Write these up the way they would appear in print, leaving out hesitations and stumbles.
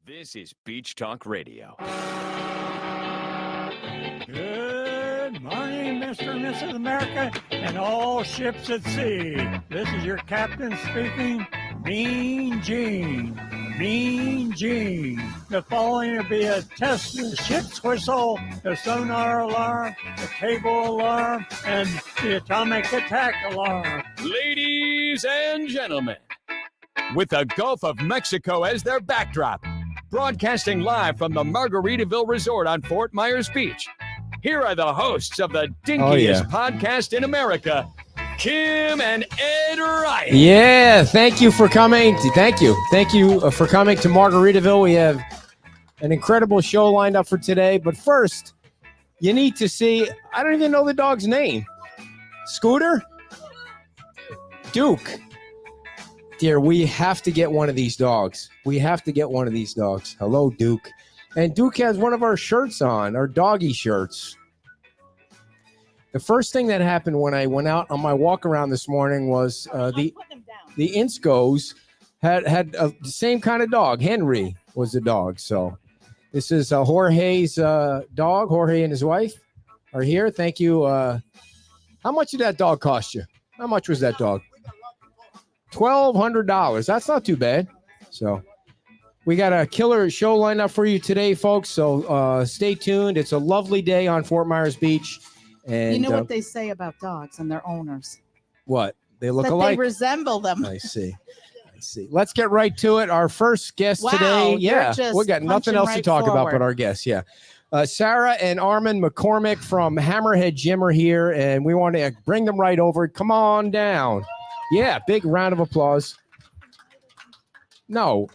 This is Beach Talk Radio. Good morning, Mr. and Mrs. America, and all ships at sea. This is your captain speaking, Mean Gene. Mean Gene. The following will be a test of the ship's whistle, the sonar alarm, the cable alarm, and the atomic attack alarm. Ladies and gentlemen, with the Gulf of Mexico as their backdrop, broadcasting live from the Margaritaville Resort on Fort Myers Beach, here are the hosts of the dinkiest podcast in America, Kim and Ed Ryan. Yeah, thank you for coming. Thank you for coming to Margaritaville. We have an incredible show lined up for today. But first, you need to see, I don't even know the dog's name. Scooter? Duke. Dear, we have to get one of these dogs. Hello, Duke. And Duke has one of our shirts on, our doggy shirts. The first thing that happened when I went out on my walk around this morning was the Inskos had the same kind of dog. Henry was the dog. So this is Jorge's dog. Jorge and his wife are here. Thank you. How much did that dog cost you? How much was that dog? $1,200. That's not too bad. So we got a killer show lined up for you today, folks. So stay tuned. It's a lovely day on Fort Myers Beach. And you know what they say about dogs and their owners? What? They look that alike? They resemble them. I see. Let's get right to it. Our first guest today. Yeah, we got nothing else to talk about but our guests. Yeah. Sarah and Armin McCormick from Hammerhead Gym are here, and we want to bring them right over. Come on down. Yeah, big round of applause. No,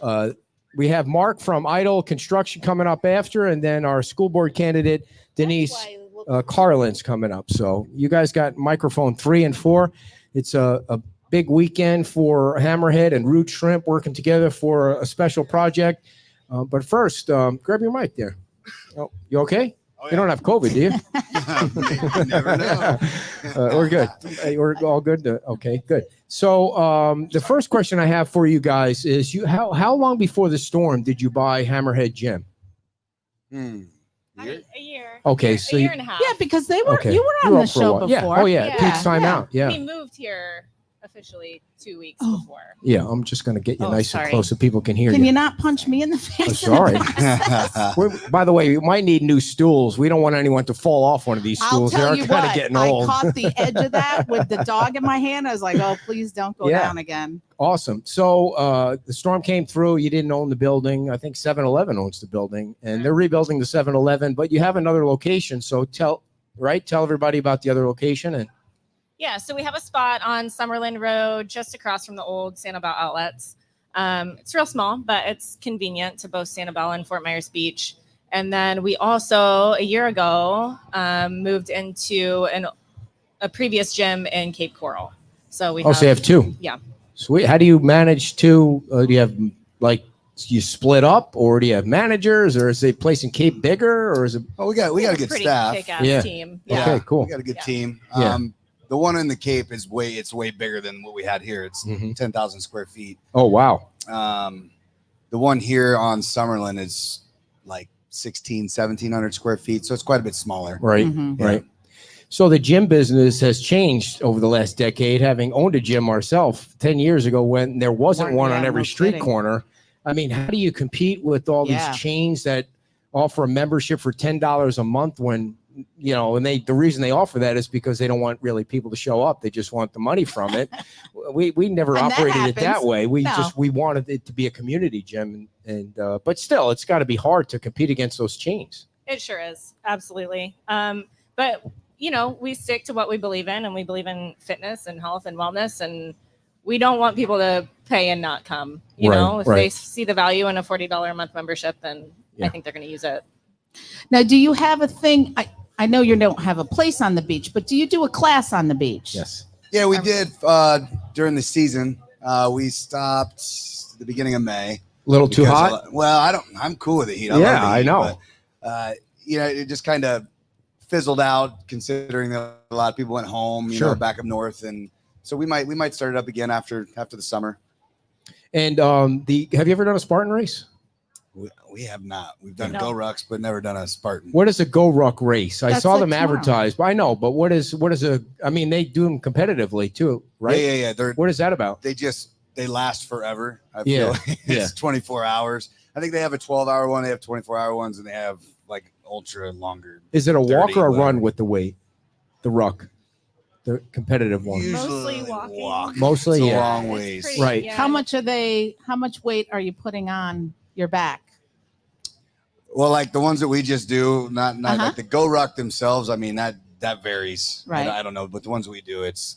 we have Mark from Idle Construction coming up after, and then our school board candidate, Denise Carlin's coming up. So you guys got microphone 3 and 4. It's a big weekend for Hammerhead and Root Shrimp working together for a special project. But first, grab your mic there. Oh, you okay? Oh, yeah. You don't have COVID, do you? Never know. We're good. We're all good. Okay, good. So the first question I have for you guys is, how long before the storm did you buy Hammerhead Gym? A year. Okay, so a year and a half. Yeah, because they were you were on the show before. Yeah. Oh yeah, Pete's time out. Yeah. We moved here officially 2 weeks before. Yeah, I'm just going to get you nice and close so people can hear you. Can you not punch me in the face? Sorry. By the way, we might need new stools. We don't want anyone to fall off one of these stools. They're kind of getting old. I caught the edge of that with the dog in my hand. I was like, oh, please don't go down again. Awesome. So the storm came through. You didn't own the building. I think 7-Eleven owns the building, and they're rebuilding the 7-Eleven, but you have another location. So tell everybody about the other location. And yeah, so we have a spot on Summerlin Road, just across from the old Sanibel outlets. It's real small, but it's convenient to both Sanibel and Fort Myers Beach. And then we also, a year ago, moved into a previous gym in Cape Coral. So we so you have 2. Yeah. Sweet. How do you manage to? Do you have you split up, or do you have managers, or is the place in Cape bigger, or is it? Oh, we got a good staff. Team. Yeah. Okay, cool. We got a good team. Yeah. The one in the Cape is way bigger than what we had here. It's 10,000 square feet. Oh, wow. The one here on Summerlin is like 1,700 square feet. So it's quite a bit smaller. Right. Right. So the gym business has changed over the last decade, having owned a gym ourselves 10 years ago when there wasn't one on every street corner. I mean, how do you compete with all these chains that offer a membership for $10 a month when, and the reason they offer that is because they don't want really people to show up. They just want the money from it. We never operated it that way. We wanted it to be a community gym, and but still, it's got to be hard to compete against those chains. It sure is. Absolutely. But we stick to what we believe in, and we believe in fitness and health and wellness, and we don't want people to pay and not come. If they see the value in a $40 a month membership, then I think they're going to use it. Now, do you have a thing? I know you don't have a place on the beach, but do you do a class on the beach? Yes. Yeah, we did during the season. We stopped at the beginning of May. A little too hot? I'm cool with the heat. I know. But, it just kind of fizzled out considering that a lot of people went home, back up north. And so we might start it up again after the summer. And have you ever done a Spartan race? We have not. We've done No. Go Rucks, but never done a Spartan. What is a Go Ruck race? I That's saw like them tomorrow. advertised, but I know. But what is a? I mean, they do them competitively too, right? Yeah. What is that about? They last forever. I Yeah, feel yeah. it's 24 hours. I think they have a 12-hour one. They have 24-hour ones, and they have like ultra longer. Is it a walk 30, or a whatever. run with the weight? The ruck, the competitive one. Mostly walking. Walk. Mostly, It's a yeah. long It's ways. pretty- Right. yeah. How much weight are you putting on your back? Well, like the ones that we just do, not Uh-huh. like the Go Ruck themselves. I mean that varies. Right. I don't know, but the ones we do, it's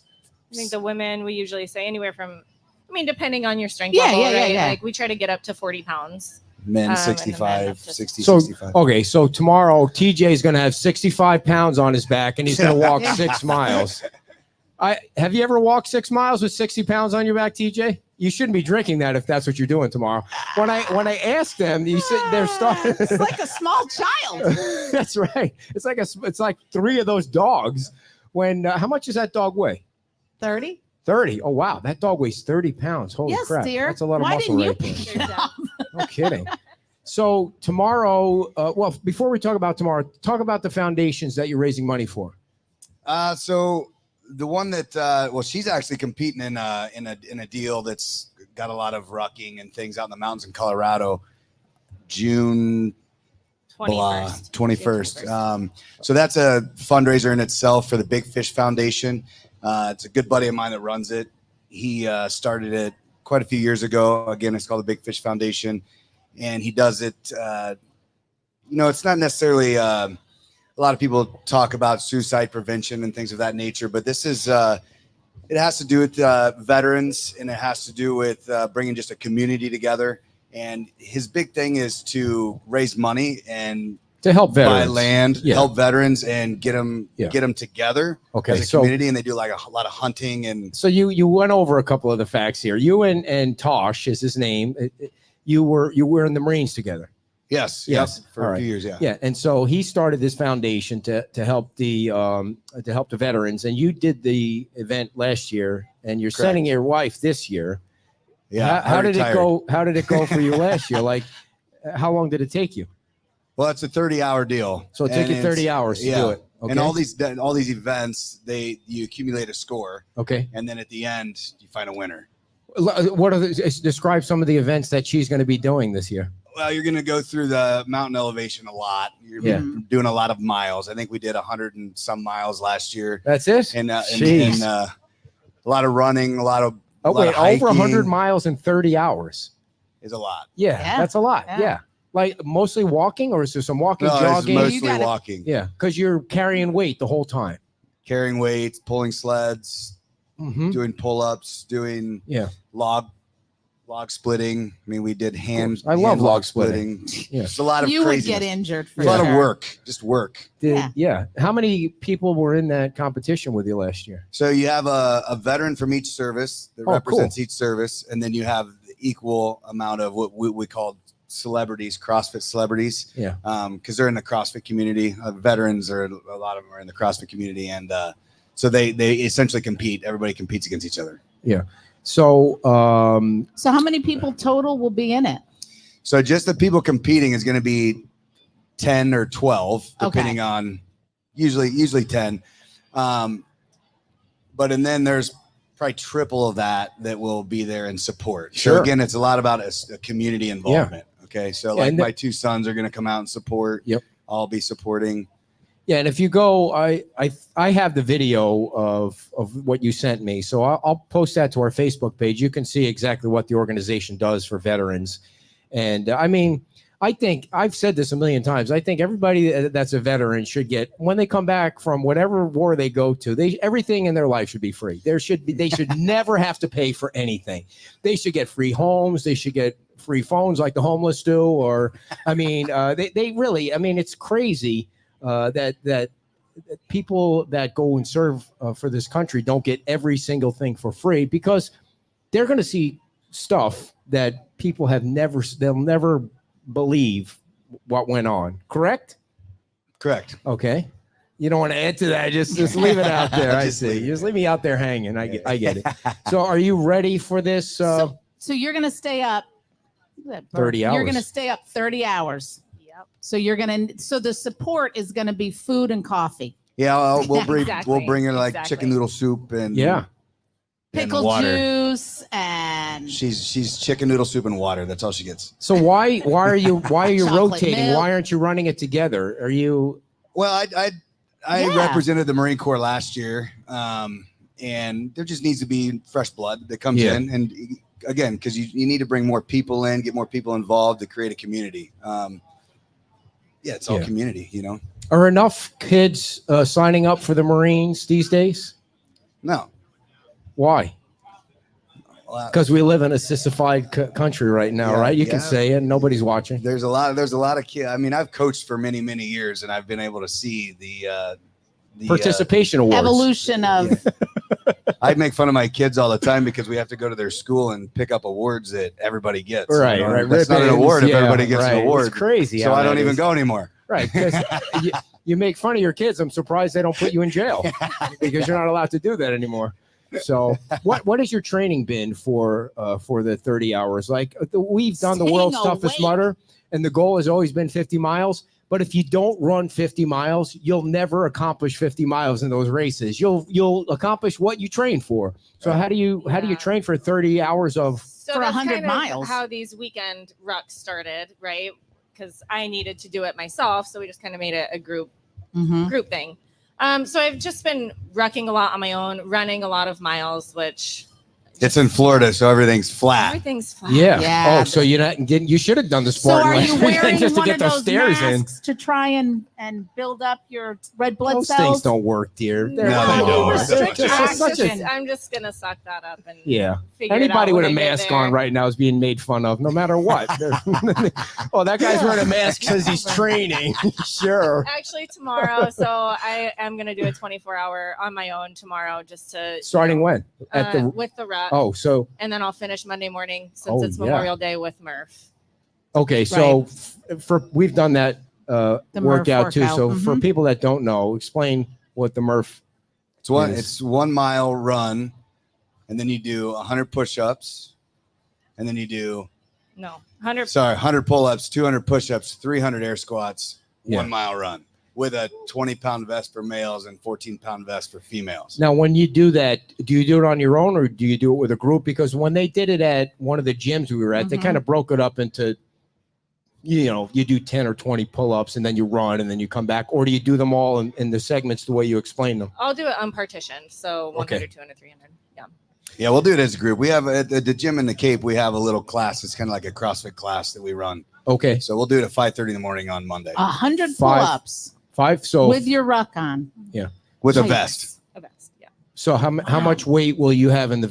I think the women, we usually say anywhere from, depending on your strength Yeah, level, yeah, right? yeah. Like we try to get up to 40 pounds. men and the men 65, up to 60, So 65. okay, so tomorrow TJ is going to have 65 pounds on his back, and he's going to walk 6 miles. Have you ever walked 6 miles with 60 pounds on your back, TJ? You shouldn't be drinking that if that's what you're doing tomorrow. When I asked them, you said they're starting. It's like a small child. That's right. It's like 3 of those dogs. When how much does that dog weigh? 30? 30. Oh wow, that dog weighs 30 pounds. Holy Yes, crap, dear. that's a lot of Why muscle didn't you right there. pick it up? No kidding. So tomorrow, well, before we talk about tomorrow, talk about the foundations that you're raising money for. So the one that she's actually competing in a deal that's got a lot of rucking and things out in the mountains in Colorado, June 21st. 21st. So that's a fundraiser in itself for the Big Fish Foundation. It's a good buddy of mine that runs it. He started it quite a few years ago. Again, it's called the Big Fish Foundation, and he does it. It's not necessarily. A lot of people talk about suicide prevention and things of that nature, but this is. It has to do with veterans, and it has to do with bringing just a community together. And his big thing is to raise money and To help veterans. buy land, Yeah. help veterans, and get them together Okay, as a so- community. And they do like a lot of hunting and So you went over a couple of the facts here. You and Tosh is his name. You were in the Marines together. yes, for All a right. few years, yeah. Yeah, and so he started this foundation to help the veterans, and you did the event last year, and you're Correct. sending your wife this year. Yeah. How I did it retired. go? How did it go for you last year? Like, how long did it take you? Well, it's a 30-hour deal. So it took And you 30 it's- hours to yeah. do it. Okay. And all these events, you accumulate a score, Okay. and then at the end, you find a winner. What are describe some of the events that she's going to be doing this year? Well, you're going to go through the mountain elevation a lot. You're Yeah. doing a lot of miles. I think we did 100 and some miles last year, That's it. and Jeez. a lot of running, a lot of Wait, of over 100 hiking miles in 30 hours. is a lot. Yeah, Yeah. that's a lot. Yeah. Yeah. Like mostly walking, or is there some walking, No, it's jogging? mostly gotta- walking, Yeah, because you're carrying weight the whole time. carrying weights, pulling sleds, Mm-hmm. doing pull-ups, doing Yeah. log splitting. I mean, we did hand. I love hand log splitting. Yeah. It's a lot of You would craziness. get injured for a lot sure. of work, just work. Yeah. How many people were in that competition with you last year? So you have a veteran from each service that Oh, represents each service, and then you have the equal amount of what we call celebrities, CrossFit celebrities. Yeah. Because they're in the CrossFit community. Veterans are a lot of them are in the CrossFit community, and so they essentially compete. Everybody competes against each other. So, So how many people total will be in it? So just the people competing is going to be 10 or 12, Okay. depending on usually 10. But and then there's probably triple of that will be there in support. Sure. So again, it's a lot about a community involvement. Okay. So Yeah, like and my 2 sons are going to come out and support. Yep. I'll be supporting. yeah, and if you go, I have the video of what you sent me, so I'll post that to our Facebook page. You can see exactly what the organization does for veterans, and I mean, I think I've said this a million times. I think everybody that's a veteran should get, when they come back from whatever war they go to, everything in their life should be free. They should never have to pay for anything. They should get free homes. They should get free phones like the homeless do. Or, I mean, they really, I mean, it's crazy that people that go and serve for this country don't get every single thing for free, because they're going to see stuff that people they'll never believe what went on. Correct? Correct. Okay. You don't want to add to that. Just leave it out there. I Just see. leave it. Just leave me out there hanging. I get it. So are you ready for this? So you're going to stay up That 30 You're hours. going to stay up 30 hours. Yep. So the support is going to be food and coffee. Yeah, we'll bring Exactly. we'll bring her like Exactly. chicken noodle soup and Yeah. and Pickle water. juice and She's chicken noodle soup and water. That's all she gets. So why are you Chocolate rotating? milk. Why aren't you running it together? Are you Well, I Yeah. represented the Marine Corps last year, and there just needs to be fresh blood that comes Yeah. in. And again, because you need to bring more people in, get more people involved to create a community. It's all Yeah. community, you know. are enough kids signing up for the Marines these days? No, Why? well, Because we live in a sissified country right now, Yeah, right? You can yeah. say it. Nobody's watching. there's a lot of kids. I mean, I've coached for many years, and I've been able to see the Participation awards. evolution of I make fun of my kids all the time because we have to go to their school and pick up awards that everybody gets. you Right, know? right. That's not an Ribbons, award if yeah, everybody gets right. an award. It's crazy. So how I don't that even is. go anymore. Right. Because you make fun of your kids. I'm surprised they don't put you in jail because you're not allowed to do that anymore. So what has your training been for the 30 hours? Like we've done the Staying world's toughest awake. mudder, and the goal has always been 50 miles. But if you don't run 50 miles, you'll never accomplish 50 miles in those races. You'll accomplish what you train for. So how do you Yeah. train for 30 hours of So For that's 100 kind of miles. how these weekend rucks started, right? Because I needed to do it myself, so we just kind of made it a group thing. So I've just been rucking a lot on my own, running a lot of miles, which It's in Florida, so everything's flat. everything's flat. Yeah. Yeah. Oh, so you're not getting. You should have done the So Spartan are you last wearing weekend just to one get of those those stairs in. masks to try and build up your red blood Those cells? things don't work, dear. No, They're- they come don't. on. Restrict They're just such a- action. I'm just gonna suck that up and Yeah. figure it Anybody out with when a I get mask there. on right now is being made fun of, no matter what. Oh, that guy's wearing a mask because he's training. Sure. Actually, tomorrow, so I am gonna do a 24-hour on my own tomorrow, just to Starting when? At the. with the rut, Oh, so and then I'll finish Monday morning since Oh, it's yeah. Memorial Day with Murph. okay. So for we've done that The Murph workout too. workout, So for mhm. people that don't know, explain what the Murph. Yes. It's 1 mile run, and then you do 100 push-ups, and then you do 100 pull-ups, 200 push-ups, 300 air squats, Yeah. 1 mile run with a 20-pound vest for males and 14-pound vest for females. Now, when you do that, do you do it on your own or do you do it with a group? Because when they did it at one of the gyms we were at, they Mhm. kind of broke it up into, you do 10 or 20 pull-ups and then you run and then you come back. Or do you do them all in the segments the way you explain them? I'll do it unpartitioned, so 100, Okay. 200, 300. Yeah. Yeah, we'll do it as a group. We have at the gym in the Cape, we have a little class. It's kind of like a CrossFit class that we run. Okay. So we'll do it at 5:30 in the morning on Monday 100 Five. pull-ups 5. So, with your ruck on. with a Nice. vest. A vest. Yeah. so how Wow. much weight will you have in the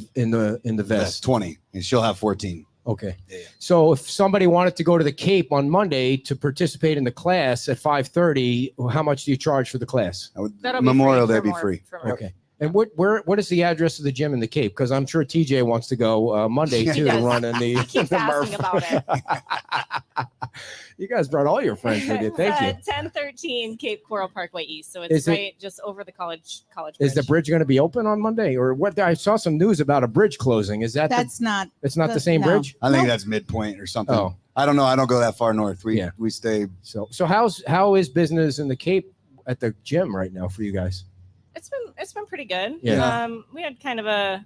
Vest vest? 20, and she'll have 14. Okay. Yeah. So if somebody wanted to go to the Cape on Monday to participate in the class at 5:30, how much do you charge for the class? That'll be Memorial free Day for be more- free. for more. Okay. And what is the address of the gym in the Cape? Because I'm sure TJ wants to go Monday too to Yes. run in the. Keeps the asking Murph. about it. You guys brought all your friends with you. Thank you. 1013 Cape Coral Parkway East, so it's Is it- right just over the college bridge. Is the bridge going to be open on Monday, or what? I saw some news about a bridge closing. Is that That's not. it's not the the- same no. bridge? I think Nope. that's midpoint or something. Oh. I don't know. I don't go that far north. Yeah. We stay. So how is business in the Cape at the gym right now for you guys? It's been pretty good. Yeah. We had kind of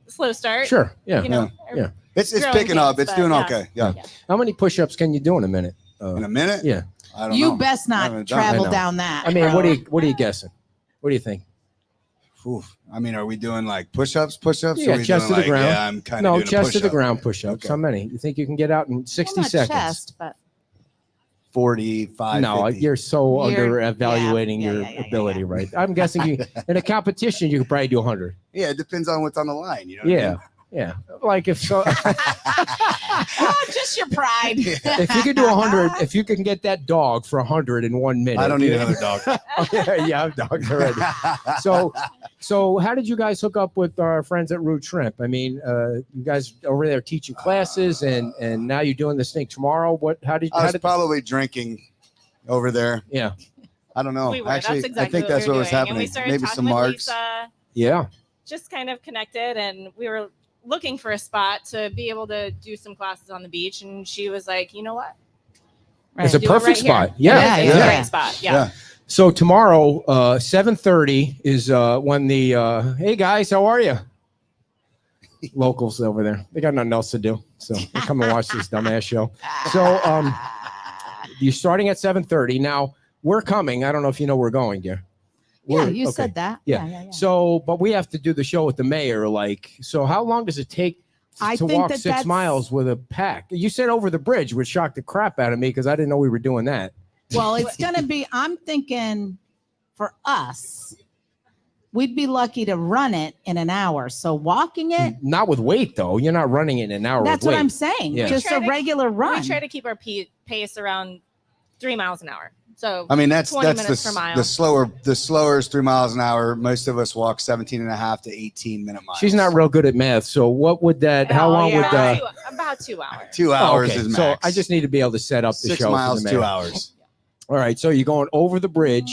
slow start. Sure. Yeah. You know, Yeah. It's growing picking up. pains, It's but doing yeah. okay. Yeah. How many push-ups can you do in a minute? In a minute. Yeah. I don't You know. best I not haven't done it. travel I know. down that. I mean, road. what are you guessing? What do you think? Oof. I mean, are we doing like push-ups? Push-ups? Yeah, Or are we chest doing to the ground. Yeah, I'm kind of No, doing a chest to the push-up. ground push-ups. Okay. How many? You think you can get out in 60 Well, not seconds? chest, but 45. No, 50. you're so You're- under evaluating yeah, your yeah, yeah, ability, yeah. right? I'm guessing you in a competition you could probably do 100. Yeah, it depends on what's on the line. You know. What I Yeah, mean? yeah. Like if so, oh, just your pride. if you could do 100, if you can get that dog for 100 in 1 minute, I don't need another dog. yeah, I have dogs already. So how did you guys hook up with our friends at Root Shrimp? I mean, you guys over there teaching classes, and now you're doing this thing tomorrow. I was probably drinking over there. Yeah, I don't know. We were. Actually, that's exactly I think that's we what were was doing. And happening. we started Maybe talking some with marks. Lisa, yeah. just kind of connected, and we were looking for a spot to be able to do some classes on the beach, and she was like, you know what? It's a Do it perfect right spot. here. Yeah. It's a Yeah. great spot. Yeah. So tomorrow, 7:30 is when the hey guys, how are you? Locals over there. They got nothing else to do. So they come and watch this dumbass show. So you're starting at 7:30. Now we're coming. I don't know if you know we're going, dear. Yeah, you said that. Yeah. So, but we have to do the show with the mayor. Like, so how long does it take I to think walk that 6 that's- miles with a pack? You said over the bridge, which shocked the crap out of me because I didn't know we were doing that. Well, it's going to be, I'm thinking for us, we'd be lucky to run it in an hour. So walking it, Not with weight though. You're not running it in an hour. that's with what weight. I'm saying. Yeah. Just We a try to- regular run. We try to keep our pace around 3 miles an hour. So I mean, that's 20 that's minutes per the, mile. the slower is 3 miles an hour. Most of us walk 17 and a half to 18-minute miles. She's not real good at math. So what would that? How Oh, long yeah. would about 2 hours. 2 hours okay, is max. so I just need to be able to set up the 6 show. miles, for the 2 mayor. hours. All right. So you're going over the bridge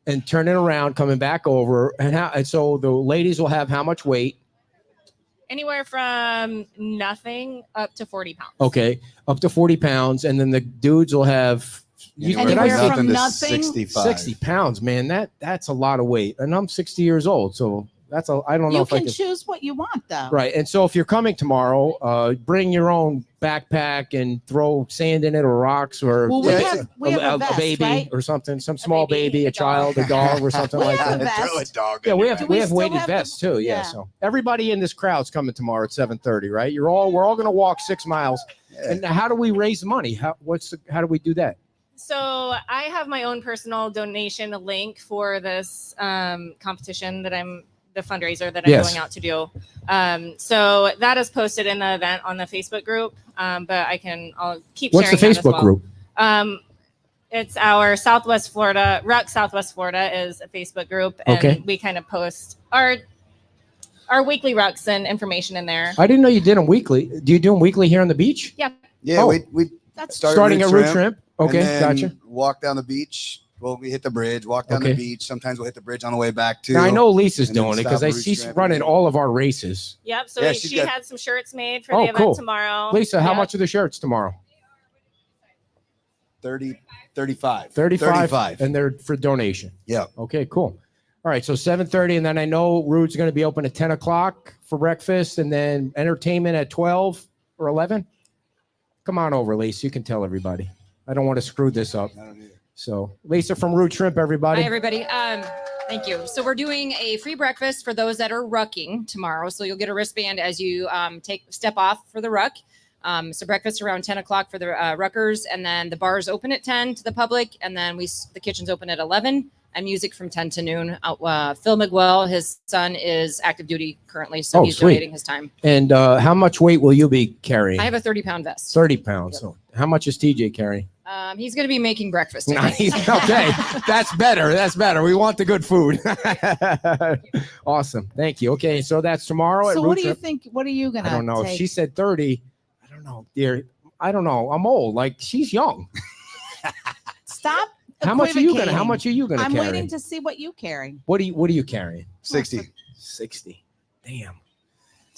and turning around, coming back over, and so the ladies will have how much weight? Anywhere from nothing up to 40 pounds. Okay, up to 40 pounds, and then the dudes will have. Anywhere did I say from to nothing- 65. 60 pounds, man. That's a lot of weight, and I'm 60 years old, so that's a. I don't know You if I can can. choose what you want, though. Right, and so if you're coming tomorrow, bring your own backpack and throw sand in it or rocks or Well, we have a vest, baby right? or something, some small baby, a a child, a dog, or something We like have that. a vest. Throw a dog Yeah, in we there. have we we still weighted have the- vests too. Yeah. yeah. So everybody in this crowd's coming tomorrow at 7:30, right? We're all going to walk 6 miles. And how do we raise money? How do we do that? So I have my own personal donation link for this competition that the fundraiser that I'm Yes. going out to do. So that is posted in the event on the Facebook group. But I'll keep What's the sharing that as Facebook well. group? It's our Southwest Florida, Ruck Southwest Florida is a Facebook group. And Okay. we kind of post our weekly rucks and information in there. I didn't know you did them weekly. Do you do them weekly here on the beach? Yeah, Oh. we That's started Starting root at Root shrimp, Shrimp. and Okay, then gotcha. Walk down the beach. Well, we hit the bridge. Walk down Okay. the beach. Sometimes we'll hit the bridge on the way back too. Now I know Lisa's And then doing it because stop I Root see Shrimp. running all of our races. Yep. So Yeah, she's she got- had some shirts made for Oh, the event cool. tomorrow. Lisa, how Yep. much are the shirts tomorrow? 35. 35. And they're for donation. Yeah. Okay, cool. All right, so 7:30, and then I know Root's going to be open at 10 o'clock for breakfast, and then entertainment at 12 or 11. Come on over, Lisa. You can tell everybody. I don't want to screw this up. I don't either. So, Lisa from Root Shrimp, everybody. Hi, everybody. Thank you. So we're doing a free breakfast for those that are rucking tomorrow. So you'll get a wristband as you step off for the ruck. So breakfast around 10 o'clock for the ruckers, and then the bars open at 10 to the public, and then the kitchen's open at 11, and music from 10 to noon. Phil Miguel, his son, is active duty currently, so Oh, he's sweet. donating his time. And how much weight will you be carrying? I have a 30-pound vest. 30 pounds. So how much is TJ carrying? He's going to be making breakfast. I think. Nice. Okay. That's better. That's better. We want the good food. Awesome. Thank you. Okay. So that's tomorrow at so Root what do you Trip. think? What are you going to I don't know. If take? she said 30, I don't know, dear. I don't know. I'm old. Like she's young. Stop. How much are you gonna? How equivocating. much are you gonna I'm carry? waiting to see what you carry. What are you carrying? 60. 60. Damn.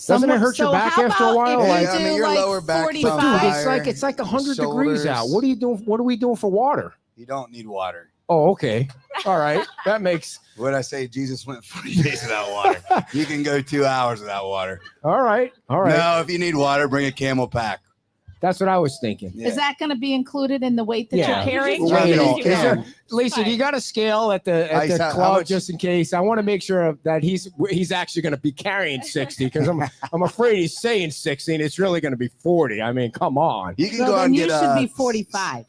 Doesn't it hurt your back how after a about while? if Like, you I mean, do your like lower back 45? Dude, fire. it's like 100 degrees Shoulders. out. What are you doing? What are we doing for water? You don't need water. Oh, okay. All right. That makes What I say, Jesus went 40 days without water. You can go 2 hours without water. all right. All right. No, if you need water, bring a camel pack. That's what I was thinking. Yeah. Is that going to be included in the weight that Yeah. you're carrying? Well, Weigh it you all. can. Is there- Lisa, do you got a scale at the Ice, how club much- just in case? I want to make sure that he's actually going to be carrying 60 because I'm afraid he's saying 60 and it's really going to be 40. I mean, come on. You can So go out then and you get should be 45.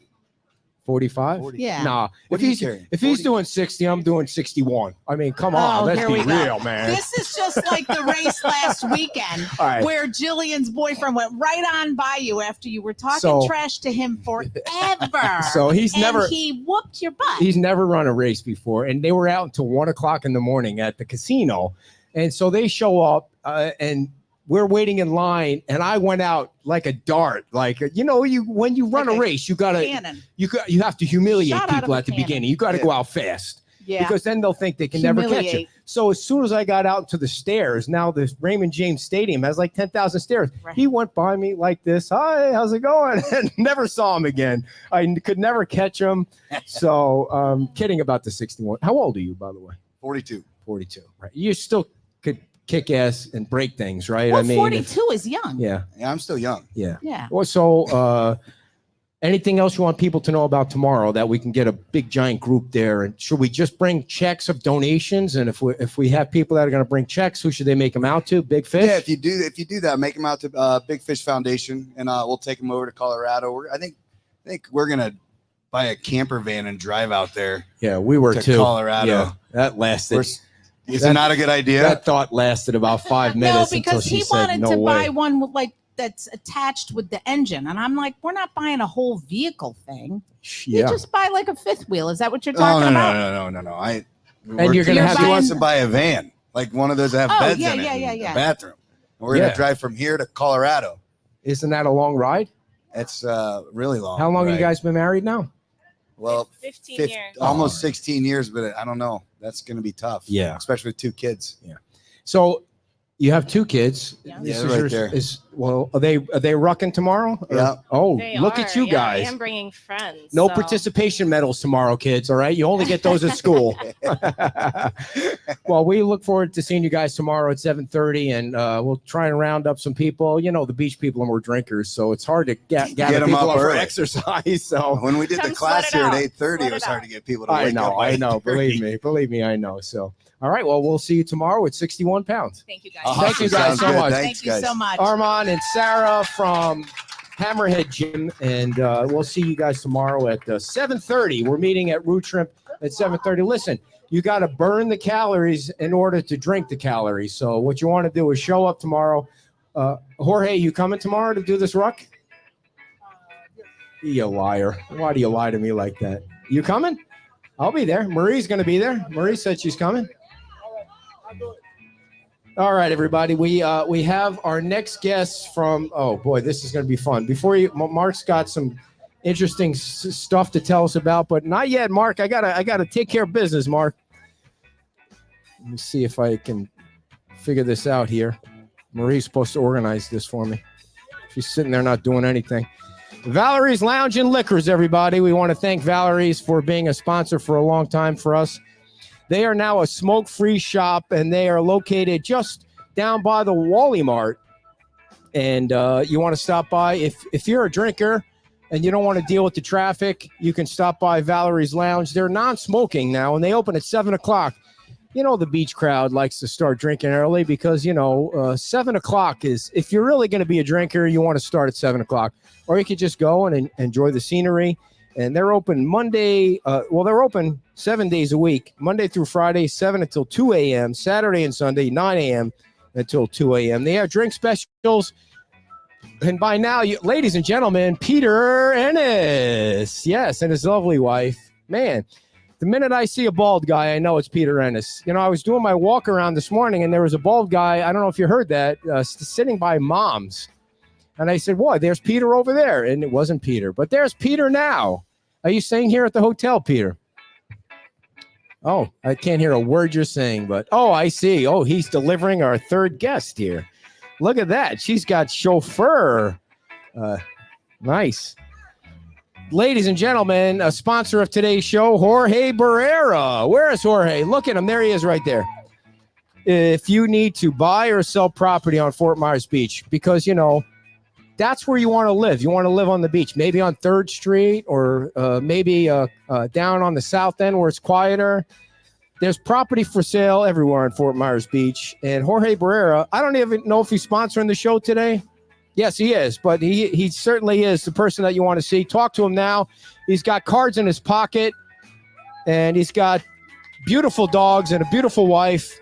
45? 40. Yeah. Nah. What If do you he's carry? if he's 40? doing 60, I'm doing 61. I mean, come on. Oh, Let's here be we go. real, man. This is just like the race last weekend All right. where Jillian's boyfriend went right on by you after you were talking So- trash to him forever. So he's and never he whooped your butt. he's never run a race before, and they were out until 1 o'clock in the morning at the casino, and so they show up and we're waiting in line, and I went out like a dart, like when you run Like a a race, you gotta Cannon. you have to humiliate Shot out of people a at the cannon. beginning. You got to Yeah. go out fast. Yeah. because then they'll think they can never catch you. Humiliate. So as soon as I got out to the stairs, now the Raymond James Stadium has like 10,000 stairs. Right. He went by me like this. Hi, how's it going? And never saw him again. I could never catch him. So kidding about the 61. How old are you, by the way? 42. 42. Right. You still could kick ass and break things, right? Well, I mean, 42 is young. yeah. Yeah, I'm still young. Yeah. Yeah. Well, so anything else you want people to know about tomorrow that we can get a big giant group there? And should we just bring checks of donations? And if we have people that are going to bring checks, who should they make them out to? Big Fish? Yeah, if you do that, make them out to Big Fish Foundation, and we'll take them over to Colorado. I think we're gonna buy a camper van and drive out there. Yeah, we were to too. Colorado. Yeah, that lasted. Is it not a good idea? That thought lasted about 5 No, minutes because until she he said wanted no to way. buy one with that's attached with the engine. And I'm like, we're not buying a whole vehicle thing. You Yeah. just buy like a fifth wheel. Is that what you're Oh, talking no, about? no. You're gonna have- He You're wants to buying- buy a van, like one of those that have Oh, beds yeah, in it, yeah, and yeah, a yeah. bathroom. And we're Yeah. gonna drive from here to Colorado. Isn't that a long ride? It's really long. How long have you right? guys been married now? Well, 15 fif- years. almost 16 years, but I don't know. That's gonna be tough. Yeah. especially with 2 kids. So you have 2 kids. Yeah. This Yeah, is right your- there. Well, are they rucking tomorrow? Or- Yeah. Oh, They look are, at you yeah, guys. I am bringing friends. No so- participation medals tomorrow, kids. All right. You only get those at school. Well, we look forward to seeing you guys tomorrow at 7:30, and we'll try and round up some people. You know, the beach people are more drinkers, so it's hard to gather 'em people up up for early. exercise. So When we did Come the class sweat it here at out. 8:30, Sweat it was it hard out. to get people to I wake up. know. by 8:30. Believe me, I know. So, all right. Well, we'll see you tomorrow at 61 pounds. Thank you guys. Thank you guys Sounds so good. much. Thanks, Thank you guys. so much. Armand and Sarah from Hammerhead Gym, and we'll see you guys tomorrow at 7:30. We're meeting at Root Shrimp at 7:30. Listen, you got to burn the calories in order to drink the calories. So what you want to do is show up tomorrow. Jorge, you coming tomorrow to do this ruck? You liar. Why do you lie to me like that? You coming? I'll be there. Marie's going to be there. Marie said she's coming. All right, everybody. We have our next guest from. Oh boy, this is going to be fun. Before you, Mark's got some interesting stuff to tell us about, but not yet, Mark. I gotta take care of business, Mark. Let me see if I can figure this out here. Marie's supposed to organize this for me. She's sitting there not doing anything. Valerie's Lounge and Liquors, everybody. We want to thank Valerie's for being a sponsor for a long time for us. They are now a smoke-free shop, and they are located just down by the Wally Mart. And you want to stop by. If you're a drinker and you don't want to deal with the traffic, you can stop by Valerie's Lounge. They're non-smoking now, and they open at 7 o'clock. You know, the beach crowd likes to start drinking early because, 7 o'clock is, if you're really going to be a drinker, you want to start at 7 o'clock. Or you could just go and enjoy the scenery. And they're open Monday. They're open 7 days a week, Monday through Friday, 7 until 2 a.m., Saturday and Sunday, 9 a.m. until 2 a.m. They have drink specials. And by now, ladies and gentlemen, Peter Ennis. Yes, and his lovely wife. Man, the minute I see a bald guy, I know it's Peter Ennis. I was doing my walk around this morning, and there was a bald guy. I don't know if you heard that, sitting by Mom's. And I said, "What? There's Peter over there." And it wasn't Peter, but there's Peter now. Are you staying here at the hotel, Peter? Oh, I can't hear a word you're saying, but I see. Oh, he's delivering our third guest here. Look at that. She's got chauffeur. Nice. Ladies and gentlemen, a sponsor of today's show, Jorge Barrera. Where is Jorge? Look at him. There he is right there. If you need to buy or sell property on Fort Myers Beach, because, that's where you want to live. You want to live on the beach, maybe on 3rd Street or maybe down on the south end where it's quieter. There's property for sale everywhere in Fort Myers Beach. And Jorge Barrera, I don't even know if he's sponsoring the show today. Yes, he is, but he certainly is the person that you want to see. Talk to him now. He's got cards in his pocket, and he's got beautiful dogs and a beautiful wife.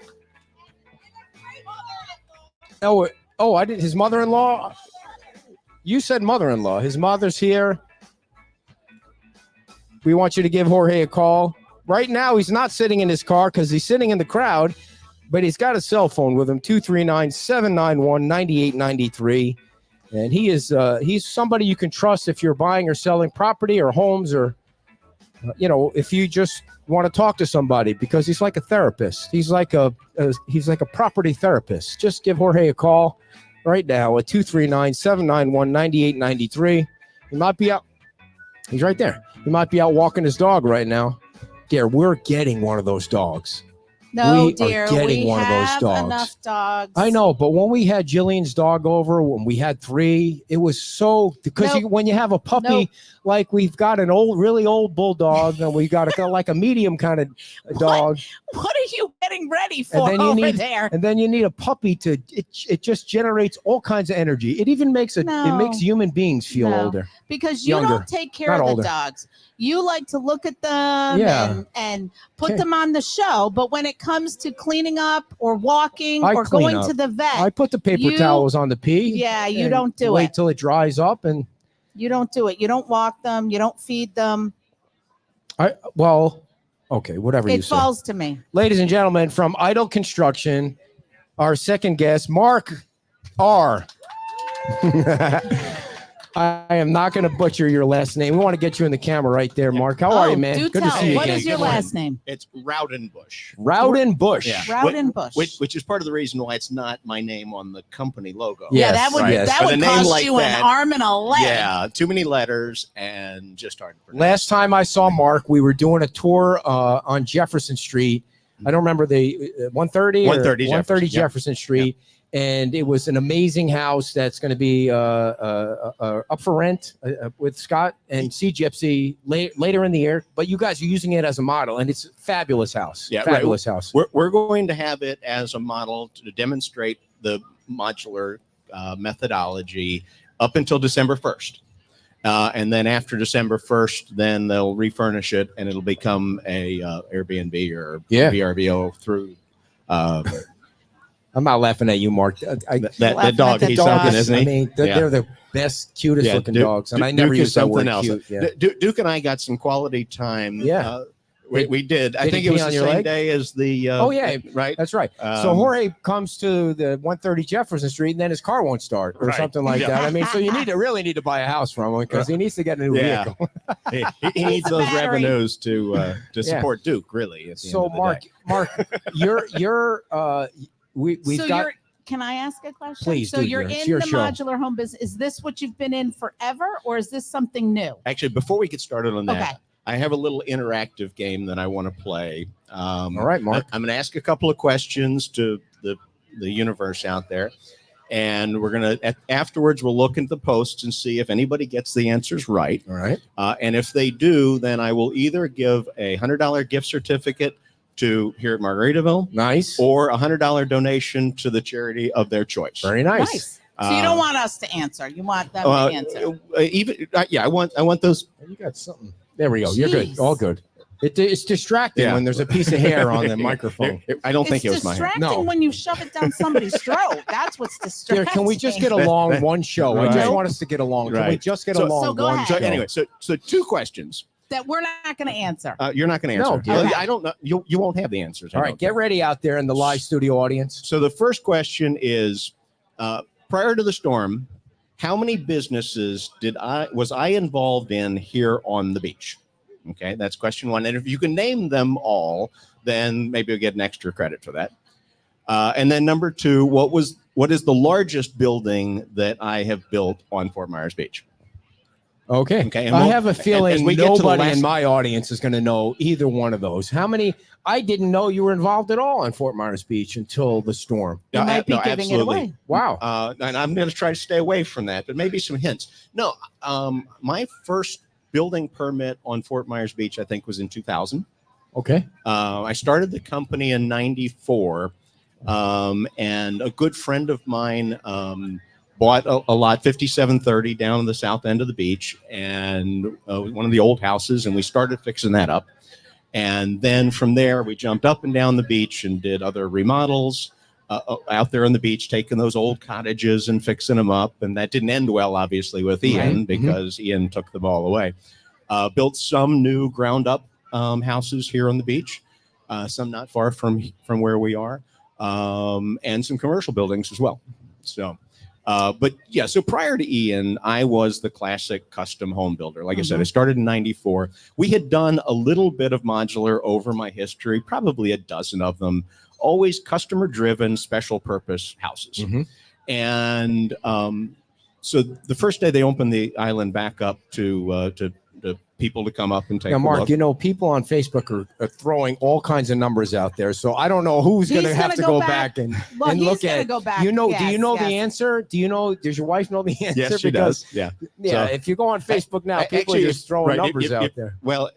I didn't. His mother-in-law. You said mother-in-law. His mother's here. We want you to give Jorge a call. Right now, he's not sitting in his car because he's sitting in the crowd, but he's got a cell phone with him, 239-791-9893. And he's somebody you can trust if you're buying or selling property or homes or if you just want to talk to somebody, because he's like a therapist. He's like a property therapist. Just give Jorge a call right now at 239-791-9893. He might be out. He's right there. He might be out walking his dog right now. Dear, we're getting one of those dogs. No, we dear, are getting we one of those have dogs. enough dogs. I know, but when we had Jillian's dog over, when we had 3, it was so, because Nope. when you have a puppy, Nope. like we've got an really old bulldog, and we got like a medium kind of dog, What are you getting ready for then you over need- there? and then you need a puppy to. It just generates all kinds of energy. It even makes it No. makes human beings feel No. older. Because you Younger, don't take care not of older. the dogs. You like to look at them Yeah. and put Okay. them on the show. But when it comes to cleaning up or walking I or clean going up. to the vet, I put the paper you- towels on the pee. yeah, you and don't do wait it. till it dries up, and You don't do it. You don't walk them. You don't feed them. okay, whatever you It say. falls to me. Ladies and gentlemen, from Idle Construction, our second guest, Mark R. I am not going to butcher your last name. We want to get you in the camera right there, Mark. How are you, man? Do Good tell. to see you What again. is your Good morning. last name? It's Rowdenbush. Rowden Bush. Yeah. Rowdenbush. Which is part of the reason why it's not my name on the company logo. Yeah. Yeah, that would Yes. that With would a name cost like you that, an arm and a leg. Yeah, too many letters and just hard to pronounce. Last time I saw Mark, we were doing a tour on Jefferson Street. I don't remember the 130 130 130 Jefferson, yeah. Jefferson Street. And it was an amazing house that's going to be up for rent with Scott and Sea Gypsy later in the year. But you guys are using it as a model, and it's a fabulous house. Yeah, right. Fabulous house. We're going to have it as a model to demonstrate the modular methodology up until December 1st. And then after December 1st, then they'll refurnish it and it'll become a Airbnb or Yeah. VRBO through I'm not laughing at you, Mark. that Laughing dog. at the He's dog. something, isn't he? I mean, Yeah. they're the best, cutest looking dogs, and I never Duke use is that word something else. cute. Yeah. Duke and I got some quality time. Yeah. We did. I did think he it was pee on the your same leg? day as the. Oh, yeah. Right. That's right. So Um, Jorge comes to the 130 Jefferson Street, and then his car won't start or Right. something like Yeah. that. I mean, so you really need to buy a house from him because he needs to get a new Yeah. vehicle. he needs those Battery. revenues to Yeah. support Duke. Really. At the So end of the Mark, day. you're we've so got. you're, can I ask a question? Please So do, you're dear. It's in your the show. modular home business. Is this what you've been in forever, or is this something new? Actually, before we get started on that, Okay. I have a little interactive game that I want to play. All right, Mark. I'm going to ask a couple of questions to the universe out there, and we're going to afterwards we'll look into the posts and see if anybody gets the answers right. All right. And if they do, then I will either give a $100 gift certificate to here at Margaritaville, Nice. or a $100 donation to the charity of their choice. Very nice. Nice. So you don't want us to answer. You want them to answer. Yeah, I want those. You got something. There we go. You're good. Jeez. All good. It's distracting Yeah. when there's a piece of hair on the microphone. I don't It's think it was my hair. distracting No. when you shove it down somebody's throat. That's what's distracting. Dear, can we just get along one show? I just Right. want us to get along. Can we Right. just get So- along So go one ahead. show? So anyway, so 2 questions. that we're not going to answer? You're not going to No, answer. dear. Okay. I don't know. You won't have the answers. I All right, don't get think. ready out there in the live studio audience. So the first question is, prior to the storm, how many businesses was I involved in here on the beach? Okay, that's question 1. And if you can name them all, then maybe you'll get an extra credit for that. And then number 2, what is the largest building that I have built on Fort Myers Beach? Okay. Okay, and I we'll- have a feeling as we get to the nobody last- in my audience is going to know either one of those. How many? I didn't know you were involved at all on Fort Myers Beach until the storm. You might be No, giving absolutely. it away. Wow. And I'm going to try to stay away from that, but maybe some hints. No, my first building permit on Fort Myers Beach, I think, was in 2000. Okay. I started the company in 94, and a good friend of mine bought a lot, 5730, down in the south end of the beach, and one of the old houses, and we started fixing that up. And then from there, we jumped up and down the beach and did other remodels out there on the beach, taking those old cottages and fixing them up. And that didn't end well, obviously, with Ian, Right. because Ian took them all away. Built some new ground up houses here on the beach, some not far from where we are, and some commercial buildings as well. So But yeah, so prior to Ian, I was the classic custom home builder. Like I said, I started in 94. We had done a little bit of modular over my history, probably a dozen of them, always customer driven, special purpose houses. And so the first day they opened the island back up to people to come up and take Now, a Mark, look. you know, people on Facebook are throwing all kinds of numbers out there. So I don't know who's going to have to go back and look at it. Go back. You know, do Yes, you know yes. the answer? Do you know, does your wife know the answer? Yes, she Because, does. Yeah. Yeah. So- if you go on Facebook now, people Actually, are just throwing right, numbers out there. Well,